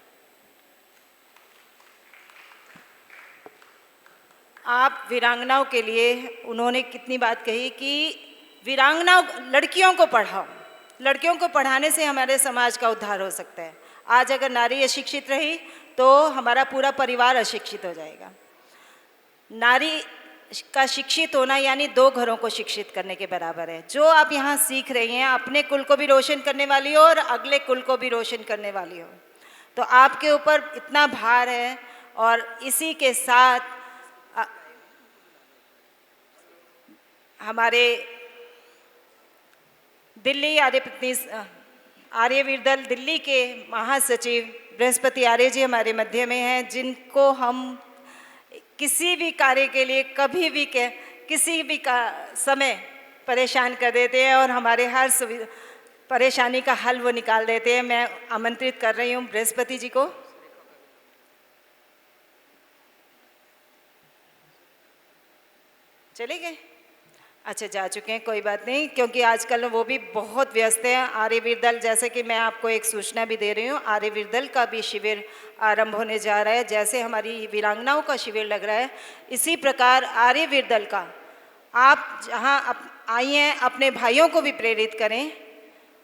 आप वीरांगनाओं के लिए उन्होंने कितनी बात कही कि वीरांगनाओं, लड़कियों को पढ़ाओ। लड़कियों को पढ़ाने से हमारे समाज का उद्धार हो सकता है। आज अगर नारी अशिक्षित रही तो हमारा पूरा परिवार अशिक्षित हो जाएगा। नारी का शिक्षित होना यानी 2 घरों को शिक्षित करने के बराबर है। जो आप यहाँ सीख रही हैं, अपने कुल को भी रोशन करने वाली हो और अगले कुल को भी रोशन करने वाली हो। तो आपके ऊपर इतना भार है, और इसी के साथ हमारे दिल्ली आर्यवीर दल दिल्ली के महासचिव बृहस्पति आर्य जी हमारे मध्य में हैं, जिनको हम किसी भी कार्य के लिए कभी भी किसी भी समय परेशान कर देते हैं, और हमारे हर परेशानी का हल वो निकाल देते हैं। मैं आमंत्रित कर रही हूँ बृहस्पति जी को। चले गए? अच्छा, जा चुके हैं, कोई बात नहीं, क्योंकि आजकल वो भी बहुत व्यस्त हैं। आर्यवीर दल, जैसे कि मैं आपको एक सूचना भी दे रही हूँ, आर्यवीर दल का भी शिविर आरंभ होने जा रहा है। जैसे हमारी वीरांगनाओं का शिविर लग रहा है, इसी प्रकार आर्यवीर दल का आप जहाँ आई हैं, अपने भाइयों को भी प्रेरित करें,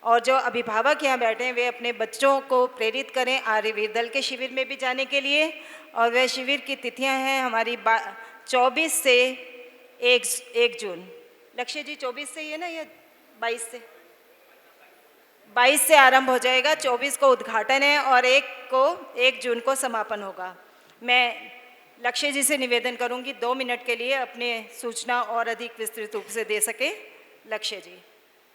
और जो अभिभावक यहाँ बैठे हैं वे अपने बच्चों को प्रेरित करें आर्यवीर दल के शिविर में भी जाने के लिए। और वह शिविर की तिथियाँ हैं हमारी 24 से 1 जून। लक्ष्य जी 24 से ही है ना, या 22 से? 22 से आरंभ हो जाएगा, 24 को उद्घाटन है और 1 जून को समापन होगा। मैं लक्ष्य जी से निवेदन करूंगी 2 मिनट के लिए अपने सूचना और अधिक विस्तृत रूप से दे सके। लक्ष्य जी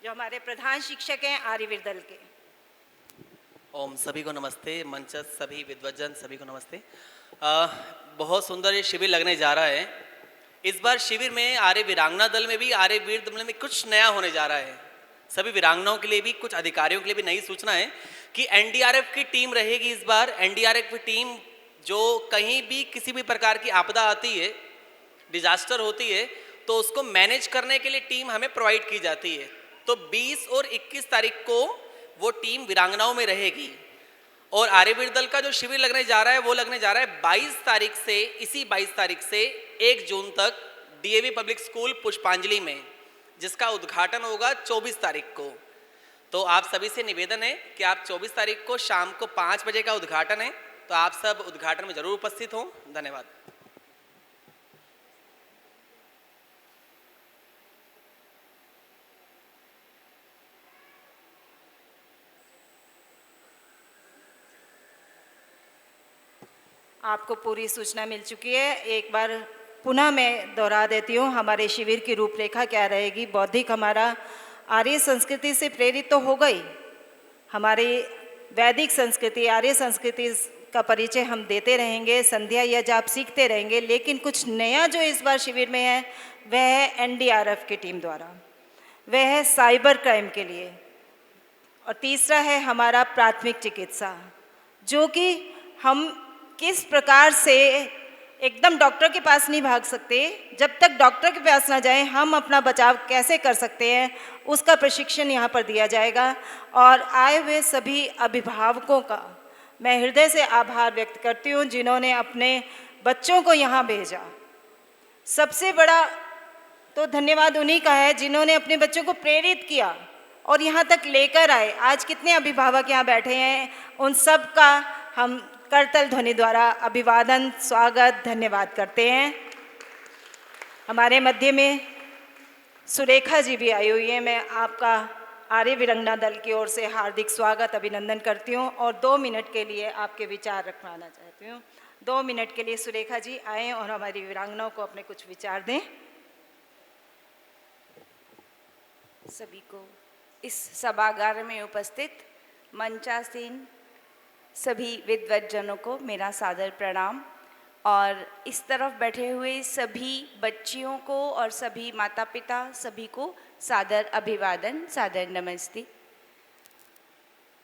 जो हमारे प्रधान शिक्षक हैं आर्यवीर दल के।
ओम, सभी को नमस्ते। मंचस्थ सभी विद्वज्जन सभी को नमस्ते। बहुत सुंदर ये शिविर लगने जा रहा है। इस बार शिविर में आर्य वीरांगना दल में भी, आर्यवीर दल में कुछ नया होने जा रहा है। सभी वीरांगनाओं के लिए भी, कुछ अधिकारियों के लिए भी नई सूचना है कि एनडीआरएफ की टीम रहेगी इस बार। एनडीआरएफ की टीम जो कहीं भी किसी भी प्रकार की आपदा आती है, डिजास्टर होती है, तो उसको मैनेज करने के लिए टीम हमें प्रोवाइड की जाती है। तो 20 और 21 तारीख को वो टीम वीरांगनाओं में रहेगी। और आर्यवीर दल का जो शिविर लगने जा रहा है वो लगने जा रहा है 22 तारीख से, इसी 22 तारीख से 1 जून तक डीएवी पब्लिक स्कूल पुष्पांजलि में, जिसका उद्घाटन होगा 24 तारीख को। तो आप सभी से निवेदन है कि आप 24 तारीख को शाम को 5 बजे का उद्घाटन है, तो आप सब उद्घाटन में जरूर उपस्थित हों। धन्यवाद।
आपको पूरी सूचना मिल चुकी है। एक बार पुनः मैं दोहरा देती हूँ हमारे शिविर की रूपरेखा क्या रहेगी। बौद्धिक हमारा आर्य संस्कृति से प्रेरित तो हो गई, हमारी वैदिक संस्कृति, आर्य संस्कृति का परिचय हम देते रहेंगे, संध्या या जाप सीखते रहेंगे। लेकिन कुछ नया जो इस बार शिविर में है वह है एनडीआरएफ की टीम द्वारा, वह है साइबर क्राइम के लिए, और तीसरा है हमारा प्राथमिक चिकित्सा, जो कि हम किस प्रकार से एकदम डॉक्टर के पास नहीं भाग सकते। जब तक डॉक्टर के पास ना जाएं, हम अपना बचाव कैसे कर सकते हैं उसका प्रशिक्षण यहाँ पर दिया जाएगा। और आए हुए सभी अभिभावकों का मैं हृदय से आभार व्यक्त करती हूँ जिन्होंने अपने बच्चों को यहाँ भेजा। सबसे बड़ा तो धन्यवाद उन्हीं का है जिन्होंने अपने बच्चों को प्रेरित किया और यहाँ तक लेकर आए। आज कितने अभिभावक यहाँ बैठे हैं, उन सब का हम करतल ध्वनि द्वारा अभिवादन, स्वागत, धन्यवाद करते हैं। हमारे मध्य में सुरेखा जी भी आई हुई हैं। मैं आपका आर्य वीरांगना दल की ओर से हार्दिक स्वागत, अभिनंदन करती हूँ और 2 मिनट के लिए आपके विचार रखवाना चाहती हूँ। 2 मिनट के लिए सुरेखा जी आएँ और हमारी वीरांगनाओं को अपने कुछ विचार दें।
सभी को इस सभागार में उपस्थित मंचासीन सभी विद्वज्जनों को मेरा सादर प्रणाम और इस तरफ बैठे हुए सभी बच्चियों को और सभी माता पिता सभी को सादर अभिवादन, सादर नमस्ते।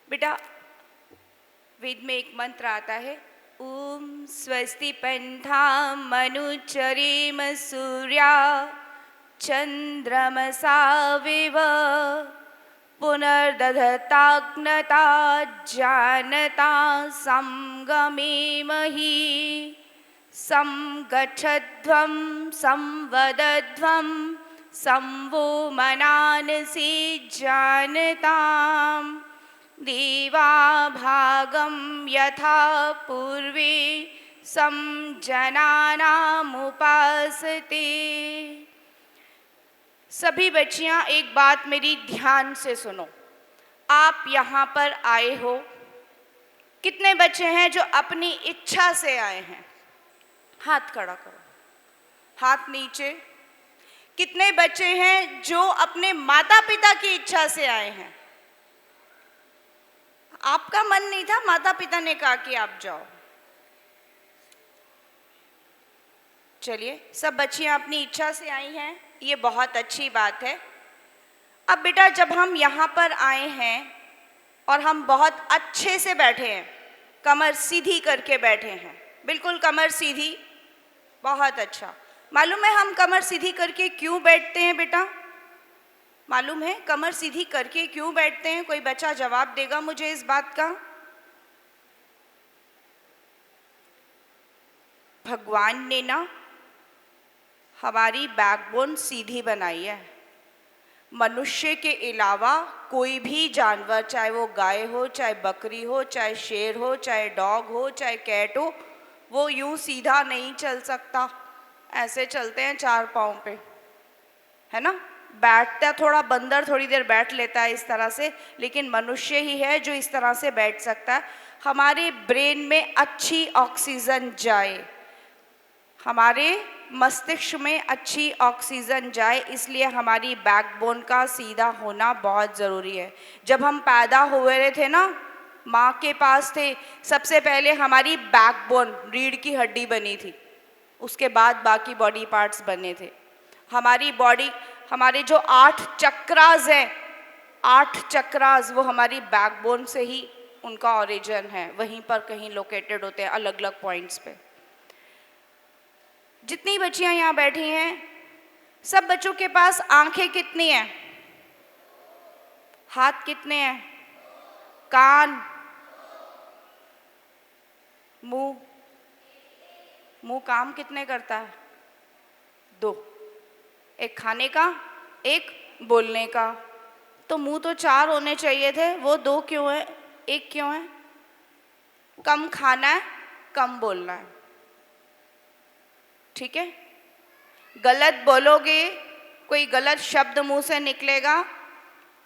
बेटा, वेद में एक मंत्र आता है, ओम स्वस्ति पंथाम अनुचरेम सूर्या चंद्रमसाविव पुनर्दधताग्नता जानता संगमेमहि संगच्छध्वं संवदध्वं संवो मनानसि जानतां देवा भागं यथा पूर्वे संजनानामुपासते। सभी बच्चियां एक बात मेरी ध्यान से सुनो। आप यहाँ पर आए हो, कितने बच्चे हैं जो अपनी इच्छा से आए हैं? हाथ खड़ा करो, हाथ नीचे। कितने बच्चे हैं जो अपने माता पिता की इच्छा से आए हैं? आपका मन नहीं था, माता पिता ने कहा कि आप जाओ। चलिए, सब बच्चियां अपनी इच्छा से आई हैं, ये बहुत अच्छी बात है। अब बेटा, जब हम यहाँ पर आए हैं और हम बहुत अच्छे से बैठे हैं, कमर सीधी करके बैठे हैं, बिल्कुल कमर सीधी, बहुत अच्छा। मालूम है हम कमर सीधी करके क्यों बैठते हैं बेटा? मालूम है कमर सीधी करके क्यों बैठते हैं? कोई बच्चा जवाब देगा मुझे इस बात का? भगवान ने ना हमारी बैकबोन सीधी बनाई है। मनुष्य के अलावा कोई भी जानवर, चाहे वो गाय हो, चाहे बकरी हो, चाहे शेर हो, चाहे डॉग हो, चाहे कैट हो, वो यूं सीधा नहीं चल सकता। ऐसे चलते हैं 4 पाँव पे, है ना। बैठता थोड़ा बंदर थोड़ी देर बैठ लेता है इस तरह से, लेकिन मनुष्य ही है जो इस तरह से बैठ सकता है। हमारे ब्रेन में अच्छी ऑक्सीजन जाए, हमारे मस्तिष्क में अच्छी ऑक्सीजन जाए, इसलिए हमारी बैकबोन का सीधा होना बहुत ज़रूरी है। जब हम पैदा हुए थे ना, माँ के पास थे, सबसे पहले हमारी बैकबोन रीढ़ की हड्डी बनी थी, उसके बाद बाकी बॉडी पार्ट्स बने थे। हमारी बॉडी, हमारे जो 8 चक्रास हैं, 8 चक्रास वो हमारी बैकबोन से ही उनका ओरिजिन है, वहीं पर कहीं लोकेटेड होते हैं अलग अलग पॉइंट्स पे। जितनी बच्चियां यहाँ बैठी हैं, सब बच्चों के पास आंखें कितनी हैं? हाथ कितने हैं? कान, मुंह, मुंह काम कितने करता है? 2, एक खाने का, एक बोलने का। तो मुंह तो 4 होने चाहिए थे, वो 2 क्यों है, 1 क्यों है? कम खाना है, कम बोलना है, ठीक है। गलत बोलोगे, कोई गलत शब्द मुंह से निकलेगा,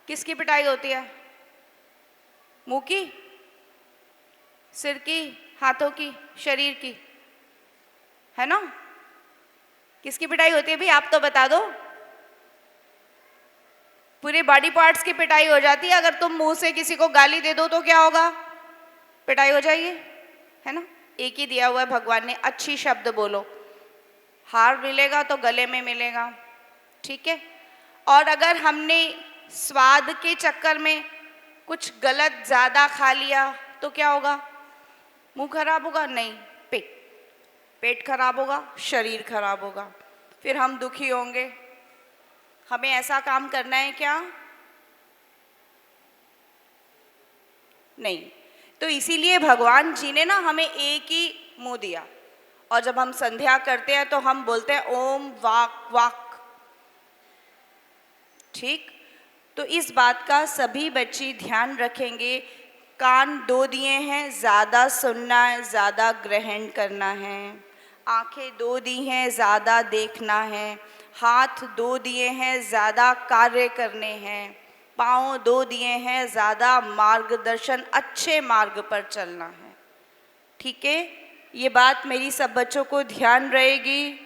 किसकी पिटाई होती है? मुंह की, सिर की, हाथों की, शरीर की, है ना। किसकी पिटाई होती है भाई, आप तो बता दो। पूरे बॉडी पार्ट्स की पिटाई हो जाती है। अगर तुम मुंह से किसी को गाली दे दो तो क्या होगा? पिटाई हो जाएगी, है ना। एक ही दिया हुआ है भगवान ने, अच्छी शब्द बोलो, हार मिलेगा तो गले में मिलेगा, ठीक है। और अगर हमने स्वाद के चक्कर में कुछ गलत ज़्यादा खा लिया तो क्या होगा? मुंह खराब होगा? नहीं,
पेट खराब होगा, शरीर खराब होगा, फिर हम दुखी होंगे। हमें ऐसा काम करना है क्या? नहीं। तो इसीलिए भगवान जी ने ना हमें एक ही मुंह दिया, और जब हम संध्या करते हैं तो हम बोलते हैं ओम वाक वाक। ठीक, तो इस बात का सभी बच्चे ध्यान रखेंगे। कान 2 दिए हैं, ज़्यादा सुनना है, ज़्यादा ग्रहण करना है। आंखें 2 दी हैं, ज़्यादा देखना है। हाथ 2 दिए हैं, ज़्यादा कार्य करने हैं। पाँव 2 दिए हैं, ज़्यादा मार्गदर्शन, अच्छे मार्ग पर चलना है। ठीक है, ये बात मेरी सब बच्चों को ध्यान रहेगी।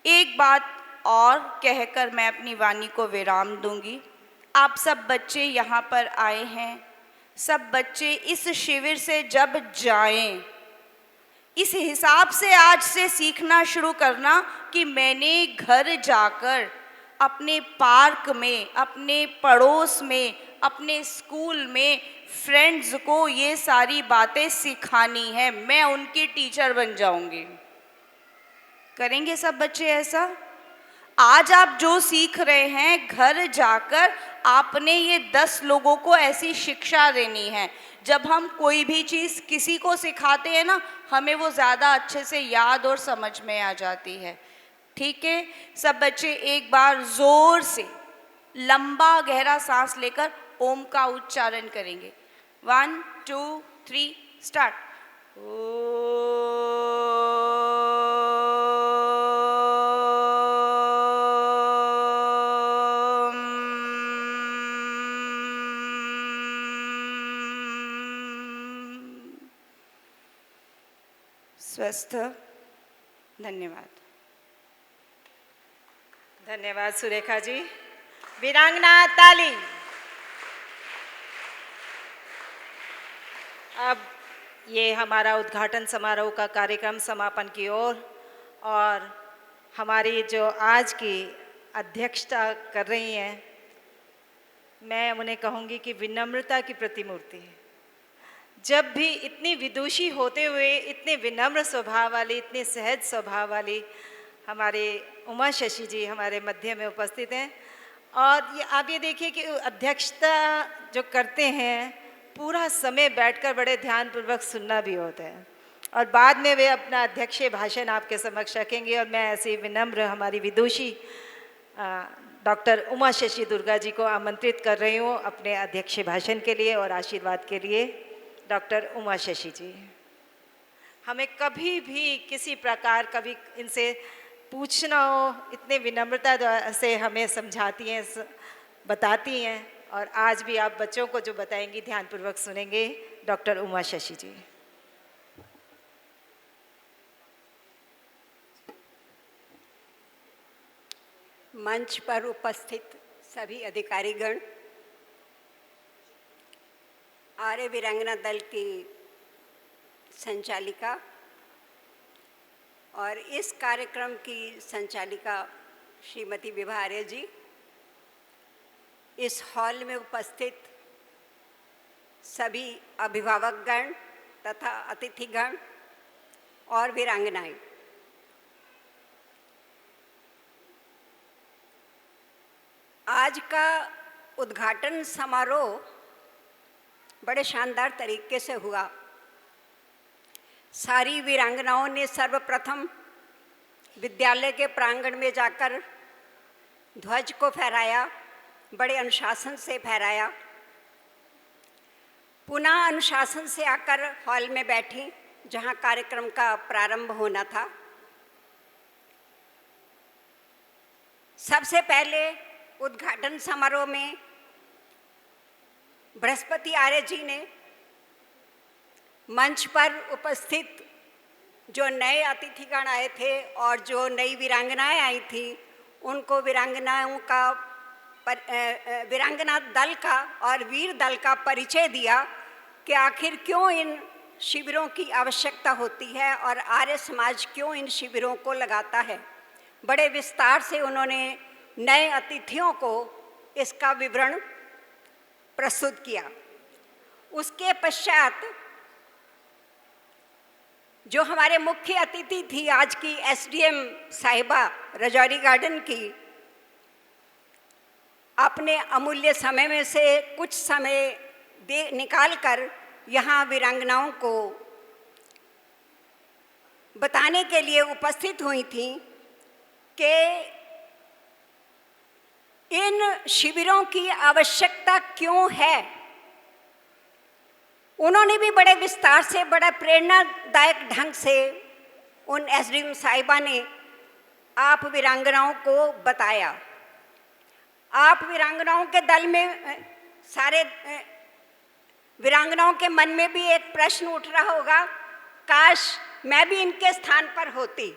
एक बात और कहकर मैं अपनी वाणी को विराम दूंगी। आप सब बच्चे यहाँ पर आए हैं, सब बच्चे इस शिविर से जब जाएं, इस हिसाब से आज से सीखना शुरू करना कि मैंने घर जाकर अपने पार्क में, अपने पड़ोस में, अपने स्कूल में फ्रेंड्स को ये सारी बातें सिखानी है, मैं उनकी टीचर बन जाऊंगी। करेंगे सब बच्चे ऐसा? आज आप जो सीख रहे हैं, घर जाकर आपने ये 10 लोगों को ऐसी शिक्षा देनी है। जब हम कोई भी चीज़ किसी को सिखाते हैं ना, हमें वो ज़्यादा अच्छे से याद और समझ में आ जाती है। ठीक है, सब बच्चे एक बार ज़ोर से लंबा गहरा सांस लेकर ओम का उच्चारण करेंगे। 1 2 3 स्टार्ट। स्वस्थ। धन्यवाद।
धन्यवाद सुरेखा जी। वीरांगना ताली। अब ये हमारा उद्घाटन समारोह का कार्यक्रम समापन की ओर, और हमारी जो आज की अध्यक्षता कर रही हैं, मैं उन्हें कहूँगी कि विनम्रता की प्रतिमूर्ति है। जब भी इतनी विदुषी होते हुए इतने विनम्र स्वभाव वाली, इतने सहज स्वभाव वाली हमारे उमा शशि जी हमारे मध्य में उपस्थित हैं। और ये आप ये देखिए कि अध्यक्षता जो करते हैं, पूरा समय बैठकर बड़े ध्यानपूर्वक सुनना भी होता है, और बाद में वे अपना अध्यक्षीय भाषण आपके समक्ष रखेंगे। और मैं ऐसी विनम्र हमारी विदुषी डॉक्टर उमा शशि दुर्गा जी को आमंत्रित कर रही हूँ अपने अध्यक्षीय भाषण के लिए और आशीर्वाद के लिए। डॉक्टर उमा शशि जी, हमें कभी भी किसी प्रकार कभी इनसे पूछना हो, इतने विनम्रता से हमें समझाती हैं, बताती हैं, और आज भी आप बच्चों को जो बताएंगी ध्यानपूर्वक सुनेंगे। डॉक्टर उमा शशि जी।
मंच पर उपस्थित सभी अधिकारीगण, आर्य वीरांगना दल की संचालिका और इस कार्यक्रम की संचालिका श्रीमती विभा आर्य जी, इस हॉल में उपस्थित सभी अभिभावकगण तथा अतिथिगण और वीरांगनाएं, आज का उद्घाटन समारोह बड़े शानदार तरीके से हुआ। सारी वीरांगनाओं ने सर्वप्रथम विद्यालय के प्रांगण में जाकर ध्वज को फहराया, बड़े अनुशासन से फहराया। पुनः अनुशासन से आकर हॉल में बैठी जहां कार्यक्रम का प्रारंभ होना था। सबसे पहले उद्घाटन समारोह में बृहस्पति आर्य जी ने मंच पर उपस्थित जो नए अतिथिगण आए थे और जो नई वीरांगनाएं आई थी, उनको वीरांगनाओं का वीरांगना दल का और वीर दल का परिचय दिया कि आखिर क्यों इन शिविरों की आवश्यकता होती है और आर्य समाज क्यों इन शिविरों को लगाता है। बड़े विस्तार से उन्होंने नए अतिथियों को इसका विवरण प्रस्तुत किया। उसके पश्चात जो हमारे मुख्य अतिथि थी आज की एसडीएम साहिबा रजौरी गार्डन की, अपने अमूल्य समय में से कुछ समय निकाल कर यहाँ वीरांगनाओं को बताने के लिए उपस्थित हुई थी कि इन शिविरों की आवश्यकता क्यों है। उन्होंने भी बड़े विस्तार से, बड़ा प्रेरणादायक ढंग से उन एसडीएम साहिबा ने आप वीरांगनाओं को बताया। आप वीरांगनाओं के दल में सारे वीरांगनाओं के मन में भी एक प्रश्न उठ रहा होगा, काश मैं भी इनके स्थान पर होती,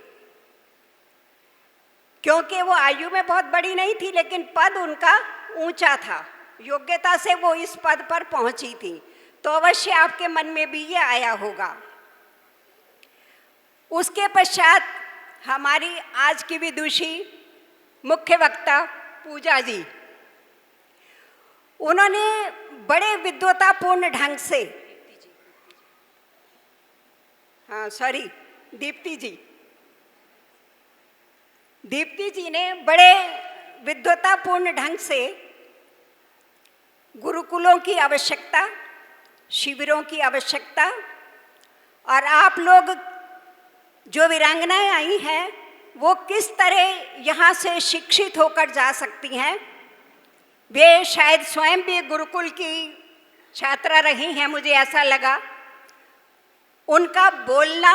क्योंकि वो आयु में बहुत बड़ी नहीं थी लेकिन पद उनका ऊंचा था, योग्यता से वो इस पद पर पहुंची थी। तो अवश्य आपके मन में भी ये आया होगा। उसके पश्चात हमारी आज की विदुषी मुख्य वक्ता पूजा जी, उन्होंने बड़े विद्वतापूर्ण ढंग से, दीप्ति जी ने बड़े विद्वतापूर्ण ढंग से गुरुकुलों की आवश्यकता, शिविरों की आवश्यकता, और आप लोग जो वीरांगनाएं आई हैं वो किस तरह यहाँ से शिक्षित होकर जा सकती हैं। वे शायद स्वयं भी गुरुकुल की छात्रा रही हैं, मुझे ऐसा लगा। उनका बोलना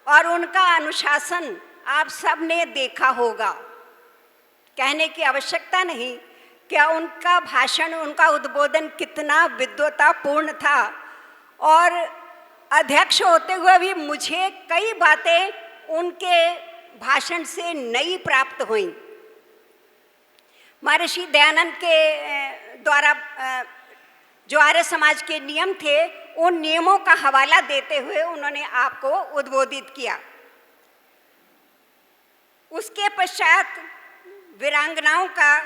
और उनका अनुशासन आप सब ने देखा होगा, कहने की आवश्यकता नहीं। क्या उनका भाषण, उनका उद्बोधन कितना विद्वतापूर्ण था, और अध्यक्ष होते हुए भी मुझे कई बातें उनके भाषण से नई प्राप्त हुई। महर्षि दयानंद के द्वारा जो आर्य समाज के नियम थे, उन नियमों का हवाला देते हुए उन्होंने आपको उद्बोधित किया। उसके पश्चात वीरांगनाओं का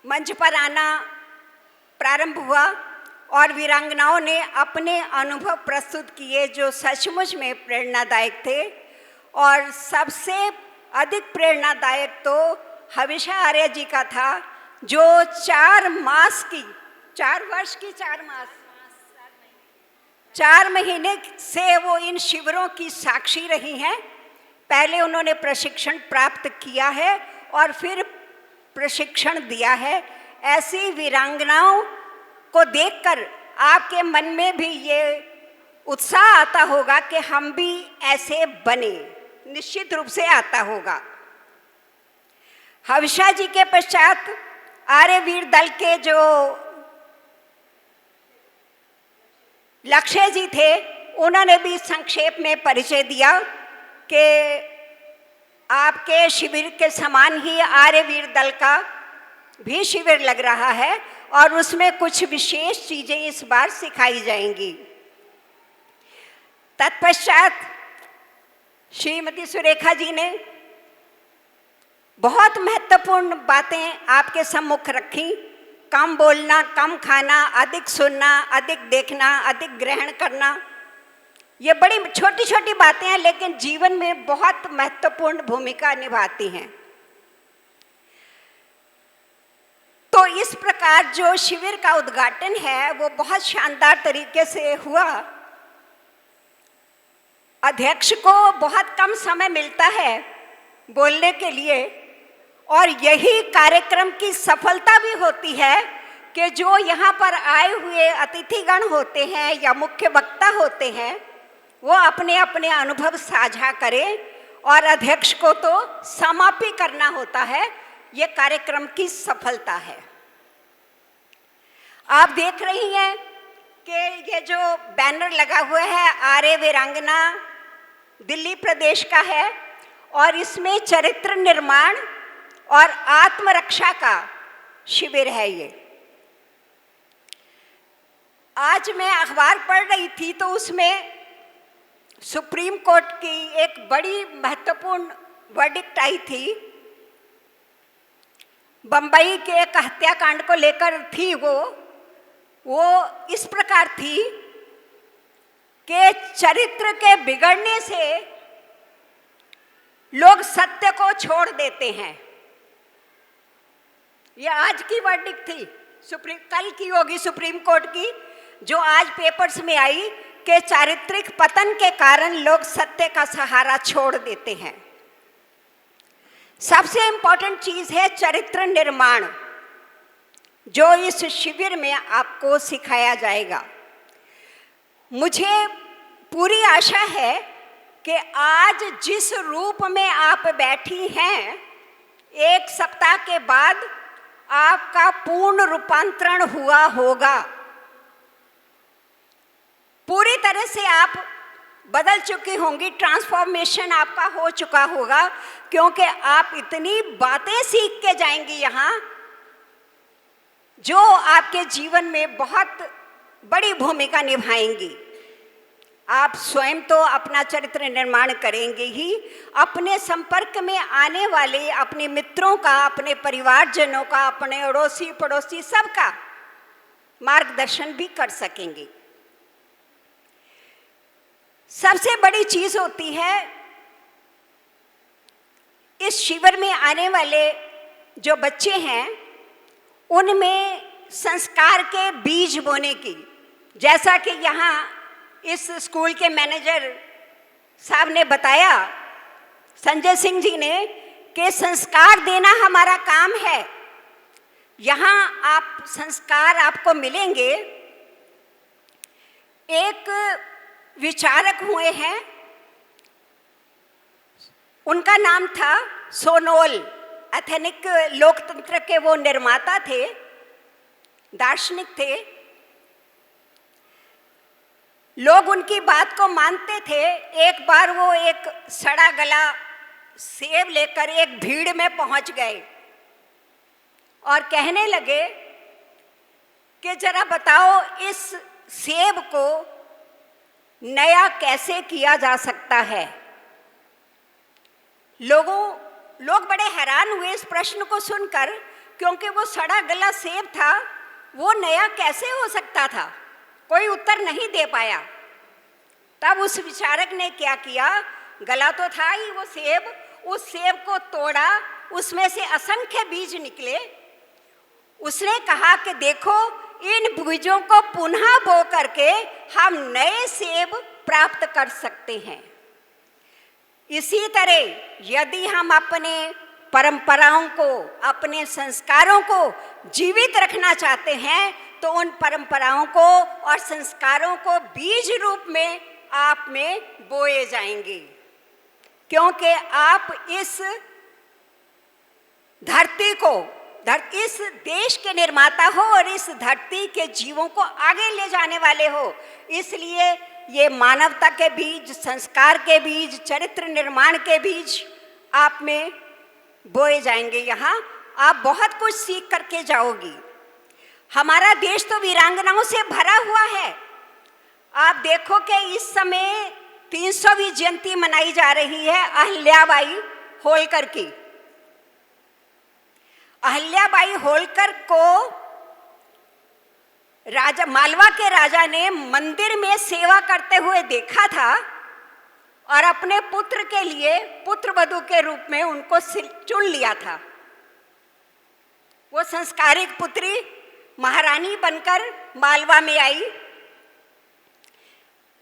मंच पर आना प्रारंभ हुआ और वीरांगनाओं ने अपने अनुभव प्रस्तुत किए जो सचमुच में प्रेरणादायक थे। और सबसे अधिक प्रेरणादायक तो हविषा आर्य जी का था, जो 4 महीने से वो इन शिविरों की साक्षी रही हैं। पहले उन्होंने प्रशिक्षण प्राप्त किया है और फिर प्रशिक्षण दिया है। ऐसी वीरांगनाओं को देखकर आपके मन में भी ये उत्साह आता होगा कि हम भी ऐसे बने, निश्चित रूप से आता होगा। हविषा जी के पश्चात आर्यवीर दल के जो लक्ष्य जी थे, उन्होंने भी संक्षेप में परिचय दिया कि आपके शिविर के समान ही आर्यवीर दल का भी शिविर लग रहा है और उसमें कुछ विशेष चीजें इस बार सिखाई जाएंगी। तत्पश्चात श्रीमती सुरेखा जी ने बहुत महत्वपूर्ण बातें आपके सम्मुख रखी। कम बोलना, कम खाना, अधिक सुनना, अधिक देखना, अधिक ग्रहण करना, ये बड़ी छोटी छोटी बातें हैं लेकिन जीवन में बहुत महत्वपूर्ण भूमिका निभाती हैं। तो इस प्रकार जो शिविर का उद्घाटन है वो बहुत शानदार तरीके से हुआ। अध्यक्ष को बहुत कम समय मिलता है बोलने के लिए और यही कार्यक्रम की सफलता भी होती है कि जो यहाँ पर आए हुए अतिथिगण होते हैं या मुख्य वक्ता होते हैं वो अपने अपने अनुभव साझा करें और अध्यक्ष को तो समाप्ति करना होता है। ये कार्यक्रम की सफलता है। आप देख रही हैं कि ये जो बैनर लगा हुआ है आर्य वीरांगना दिल्ली प्रदेश का है और इसमें चरित्र निर्माण और आत्मरक्षा का शिविर है। ये आज मैं अखबार पढ़ रही थी तो उसमें सुप्रीम कोर्ट की एक बड़ी महत्वपूर्ण वर्डिक्ट आई थी। बंबई के एक हत्याकांड को लेकर थी वो इस प्रकार थी कि चरित्र के बिगड़ने से लोग सत्य को छोड़ देते हैं। ये आज की वर्डिक्ट थी, कल की होगी सुप्रीम कोर्ट की, जो आज पेपर्स में आई कि चारित्रिक पतन के कारण लोग सत्य का सहारा छोड़ देते हैं। सबसे इंपॉर्टेंट चीज है चरित्र निर्माण, जो इस शिविर में आपको सिखाया जाएगा। मुझे पूरी आशा है कि आज जिस रूप में आप बैठी हैं, एक सप्ताह के बाद आपका पूर्ण रूपांतरण हुआ होगा। पूरी तरह से आप बदल चुकी होंगी, ट्रांसफॉर्मेशन आपका हो चुका होगा, क्योंकि आप इतनी बातें सीख के जाएंगी यहाँ, जो आपके जीवन में बहुत बड़ी भूमिका निभाएंगी। आप स्वयं तो अपना चरित्र निर्माण करेंगे ही, अपने संपर्क में आने वाले अपने मित्रों का, अपने परिवारजनों का, अपने अड़ोसी पड़ोसी सबका मार्गदर्शन भी कर सकेंगे। सबसे बड़ी चीज होती है इस शिविर में आने वाले जो बच्चे हैं, उनमें संस्कार के बीज बोने की। जैसा कि यहाँ इस स्कूल के मैनेजर साहब ने बताया, संजय सिंह जी ने, कि संस्कार देना हमारा काम है। यहाँ आप संस्कार आपको मिलेंगे। एक विचारक हुए हैं, उनका नाम था सोनोल, एथेनिक लोकतंत्र के वो निर्माता थे, दार्शनिक थे। लोग उनकी बात को मानते थे। एक बार वो एक सड़ा गला सेब लेकर एक भीड़ में पहुंच गए और कहने लगे कि जरा बताओ इस सेब को नया कैसे किया जा सकता है। लोग बड़े हैरान हुए इस प्रश्न को सुनकर, क्योंकि वो सड़ा गला सेब था, वो नया कैसे हो सकता था, कोई उत्तर नहीं दे पाया। तब उस विचारक ने क्या किया, गला तो था ही वो सेब, उस सेब को तोड़ा, उसमें से असंख्य बीज निकले। उसने कहा कि देखो, इन बीजों को पुनः बो करके हम नए सेब प्राप्त कर सकते हैं। इसी तरह यदि हम अपने परंपराओं को, अपने संस्कारों को जीवित रखना चाहते हैं, तो उन परंपराओं को और संस्कारों को बीज रूप में आप में बोए जाएंगे, क्योंकि आप इस धरती को, इस देश के निर्माता हो और इस धरती के जीवों को आगे ले जाने वाले हो। इसलिए ये मानवता के बीज, संस्कार के बीज, चरित्र निर्माण के बीज आप में बोए जाएंगे। यहाँ आप बहुत कुछ सीख करके जाओगी। हमारा देश तो वीरांगनाओं से भरा हुआ है। आप देखो कि इस समय 300वीं जयंती मनाई जा रही है अहिल्याबाई होलकर की। अहिल्याबाई होलकर को राजा, मालवा के राजा ने मंदिर में सेवा करते हुए देखा था और अपने पुत्र के लिए पुत्र वधू के रूप में उनको चुन लिया था। वो संस्कारिक पुत्री महारानी बनकर मालवा में आई,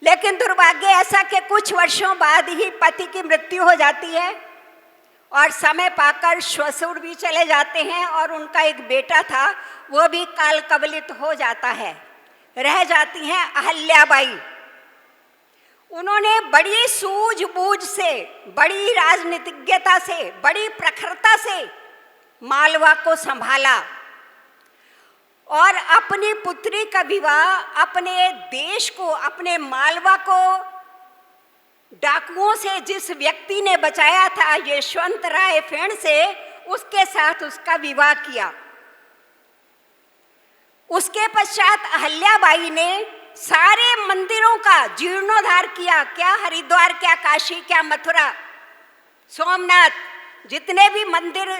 लेकिन दुर्भाग्य ऐसा कि कुछ वर्षों बाद ही पति की मृत्यु हो जाती है और समय पाकर ससुर भी चले जाते हैं और उनका एक बेटा था, वो भी काल कवलित हो जाता है। रह जाती हैं अहिल्याबाई। उन्होंने बड़ी सूझबूझ से, बड़ी राजनीतिज्ञता से, बड़ी प्रखरता से मालवा को संभाला और अपनी पुत्री का विवाह अपने देश को, अपने मालवा को डाकुओं से, जिस व्यक्ति ने बचाया था यशवंत राय फेण से, उसके साथ उसका विवाह किया। उसके पश्चात अहिल्याबाई ने सारे मंदिरों का जीर्णोद्धार किया। क्या हरिद्वार, क्या काशी, क्या मथुरा, सोमनाथ, जितने भी मंदिर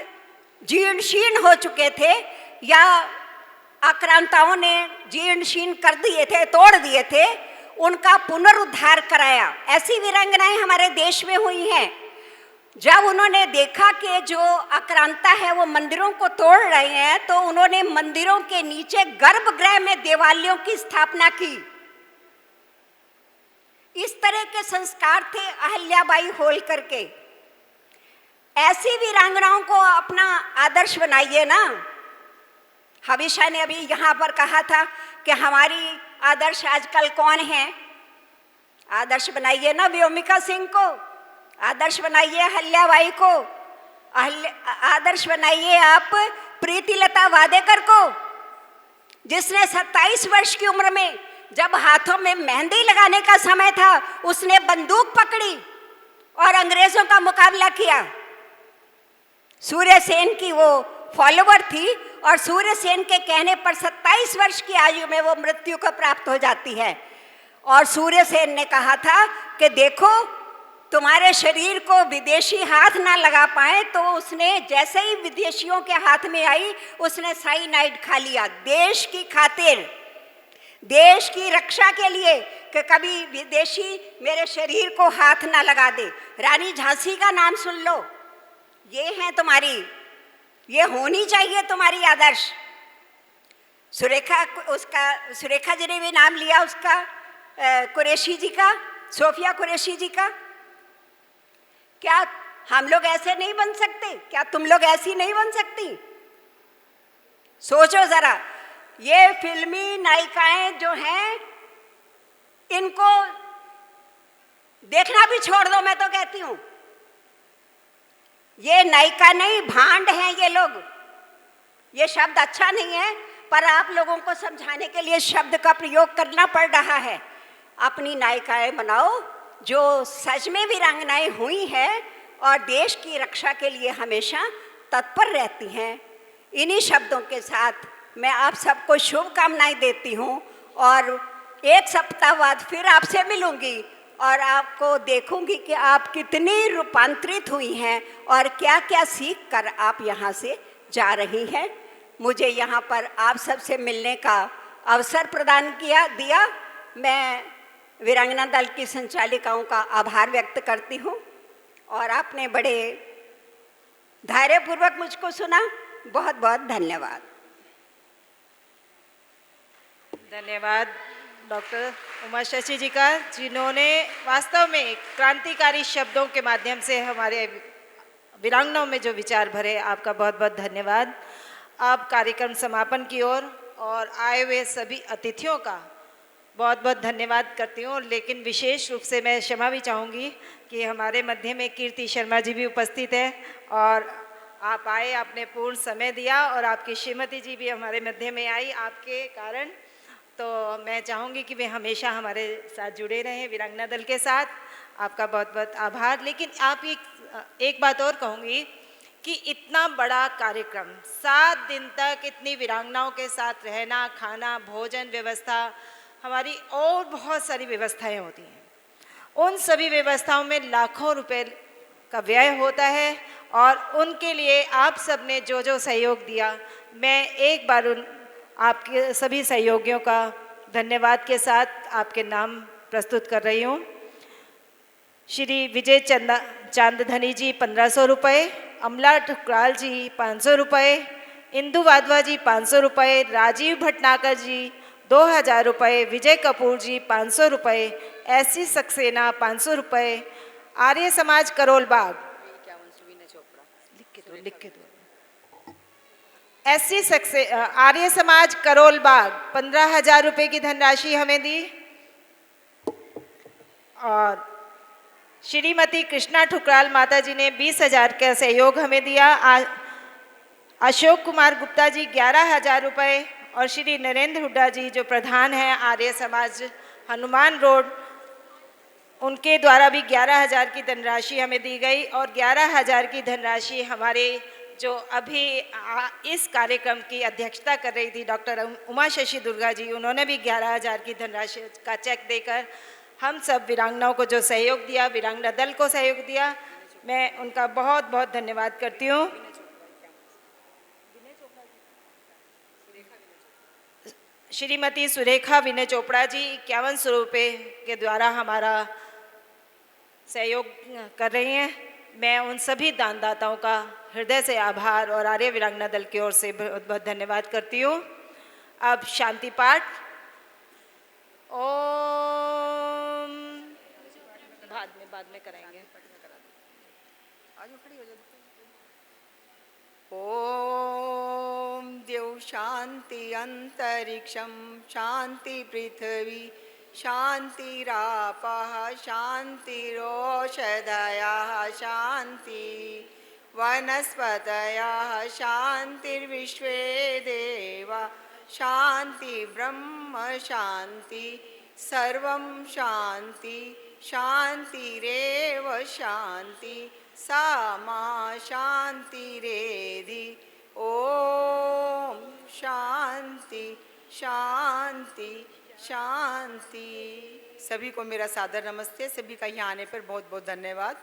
जीर्ण शीर्ण हो चुके थे या आक्रांताओं ने जीर्ण शीर्ण कर दिए थे, तोड़ दिए थे, उनका पुनरुद्धार कराया। ऐसी वीरांगनाएं हमारे देश में हुई हैं। जब उन्होंने देखा कि जो आक्रांता है वो मंदिरों को तोड़ रहे हैं, तो उन्होंने मंदिरों के नीचे गर्भगृह में देवालयों की स्थापना की। इस तरह के संस्कार थे अहल्याबाई होलकर के। ऐसी वीरांगनाओं को अपना आदर्श बनाइए ना। हमेशा ने अभी यहाँ पर कहा था कि हमारी आदर्श आजकल कौन है। आदर्श बनाइए ना व्योमिका सिंह को, आदर्श बनाइए अहल्याबाई को, आदर्श बनाइए आप प्रीतिलता वाडेकर को, जिसने 27 वर्ष की उम्र में जब हाथों में मेहंदी लगाने का समय था उसने बंदूक पकड़ी और अंग्रेजों का मुकाबला किया। सूर्यसेन की वो फॉलोवर थी और सूर्यसेन के कहने पर 27 वर्ष की आयु में वो मृत्यु को प्राप्त हो जाती है। और सूर्यसेन ने कहा था कि देखो तुम्हारे शरीर को विदेशी हाथ ना लगा पाए, तो उसने जैसे ही विदेशियों के हाथ में आई उसने साइनाइड खा लिया, देश की खातिर, देश की रक्षा के लिए, कि कभी विदेशी मेरे शरीर को हाथ ना लगा दे। रानी झांसी का नाम सुन लो, ये है तुम्हारी, ये होनी चाहिए तुम्हारी आदर्श। सुरेखा जी ने भी नाम लिया उसका, कुरैशी जी का, सोफिया कुरैशी जी का। क्या हम लोग ऐसे नहीं बन सकते? क्या तुम लोग ऐसी नहीं बन सकती? सोचो जरा, ये फिल्मी नायिकाएं जो हैं इनको देखना भी छोड़ दो। मैं तो कहती हूँ ये नायिका नहीं, भांड हैं ये लोग। ये शब्द अच्छा नहीं है, पर आप लोगों को समझाने के लिए शब्द का प्रयोग करना पड़ रहा है। अपनी नायिकाएं बनाओ जो सच में वीरांगनाएं हुई हैं और देश की रक्षा के लिए हमेशा तत्पर रहती हैं। इन्हीं शब्दों के साथ मैं आप सबको शुभकामनाएं देती हूँ और एक सप्ताह बाद फिर आपसे मिलूंगी और आपको देखूंगी कि आप कितनी रूपांतरित हुई हैं और क्या क्या सीख कर आप यहाँ से जा रही हैं। मुझे यहाँ पर आप सबसे मिलने का अवसर प्रदान दिया। मैं वीरांगना दल की संचालिकाओं का आभार व्यक्त करती हूँ और आपने बड़े धैर्यपूर्वक मुझको सुना। बहुत बहुत धन्यवाद।
धन्यवाद डॉक्टर उमा शशि जी का, जिन्होंने वास्तव में क्रांतिकारी शब्दों के माध्यम से हमारे वीरांगनाओं में जो विचार भरे। आपका बहुत बहुत धन्यवाद। अब कार्यक्रम समापन की ओर और आए हुए सभी अतिथियों का बहुत बहुत धन्यवाद करती हूँ। लेकिन विशेष रूप से मैं क्षमा भी चाहूँगी कि हमारे मध्य में कीर्ति शर्मा जी भी उपस्थित है और आप आए, आपने पूर्ण समय दिया और आपकी श्रीमती जी भी हमारे मध्य में आई आपके कारण। तो मैं चाहूँगी कि वे हमेशा हमारे साथ जुड़े रहें वीरांगना दल के साथ। आपका बहुत बहुत आभार। लेकिन आप एक बात और कहूँगी कि इतना बड़ा कार्यक्रम, 7 दिन तक इतनी वीरांगनाओं के साथ रहना, खाना, भोजन व्यवस्था, हमारी और बहुत सारी व्यवस्थाएं होती हैं। उन सभी व्यवस्थाओं में लाखों रुपए का व्यय होता है और उनके लिए आप सब ने जो जो सहयोग दिया, मैं एक बार आपके सभी सहयोगियों का धन्यवाद के साथ आपके नाम प्रस्तुत कर रही हूँ। श्री विजय चांदधनी जी 1500 रुपये, अमला ठुकराल जी 500 रुपये, इंदु वाधवा जी 500 रुपये, राजीव भटनागर जी 2000 रुपये, विजय कपूर जी 500 रुपये, ऐसी सक्सेना 500 रुपये, आर्य समाज करोल बाग लिख के दो ऐसी आर्य समाज करोल बाग 15,000 रुपये की धनराशि हमें दी और श्रीमती कृष्णा ठुकराल माता जी ने 20,000 का सहयोग हमें दिया। अशोक कुमार गुप्ता जी 11,000 रुपये और श्री नरेंद्र हुड्डा जी जो प्रधान हैं आर्य समाज हनुमान रोड, उनके द्वारा भी 11,000 की धनराशि हमें दी गई और 11,000 की धनराशि हमारे जो अभी इस कार्यक्रम की अध्यक्षता कर रही थी डॉक्टर उमा शशि दुर्गा जी, उन्होंने भी 11,000 की धनराशि का चेक देकर हम सब वीरांगनाओं को जो सहयोग दिया, वीरांगना दल को सहयोग दिया, मैं उनका बहुत बहुत धन्यवाद करती हूँ। श्रीमती सुरेखा विनय चोपड़ा जी 5100 रुपये के द्वारा हमारा सहयोग कर रही हैं। मैं उन सभी दानदाताओं का हृदय से आभार और आर्य वीरांगना दल की ओर से बहुत बहुत धन्यवाद करती हूँ। अब शांति पाठ। ओम बाद में कराएंगे।
ओम देव शांति अंतरिक्षम शांति पृथ्वी शांतिरापः शांतिरोषधयः शांति वनस्पतयः शांतिर्विश्वे देवा शांति ब्रह्म शांति सर्वं शांति शांतिरेव शांति सा मा शांतिरेधि। ओम शांति शांति शांति। सभी को मेरा सादर नमस्ते। सभी का यहाँ आने पर बहुत बहुत धन्यवाद।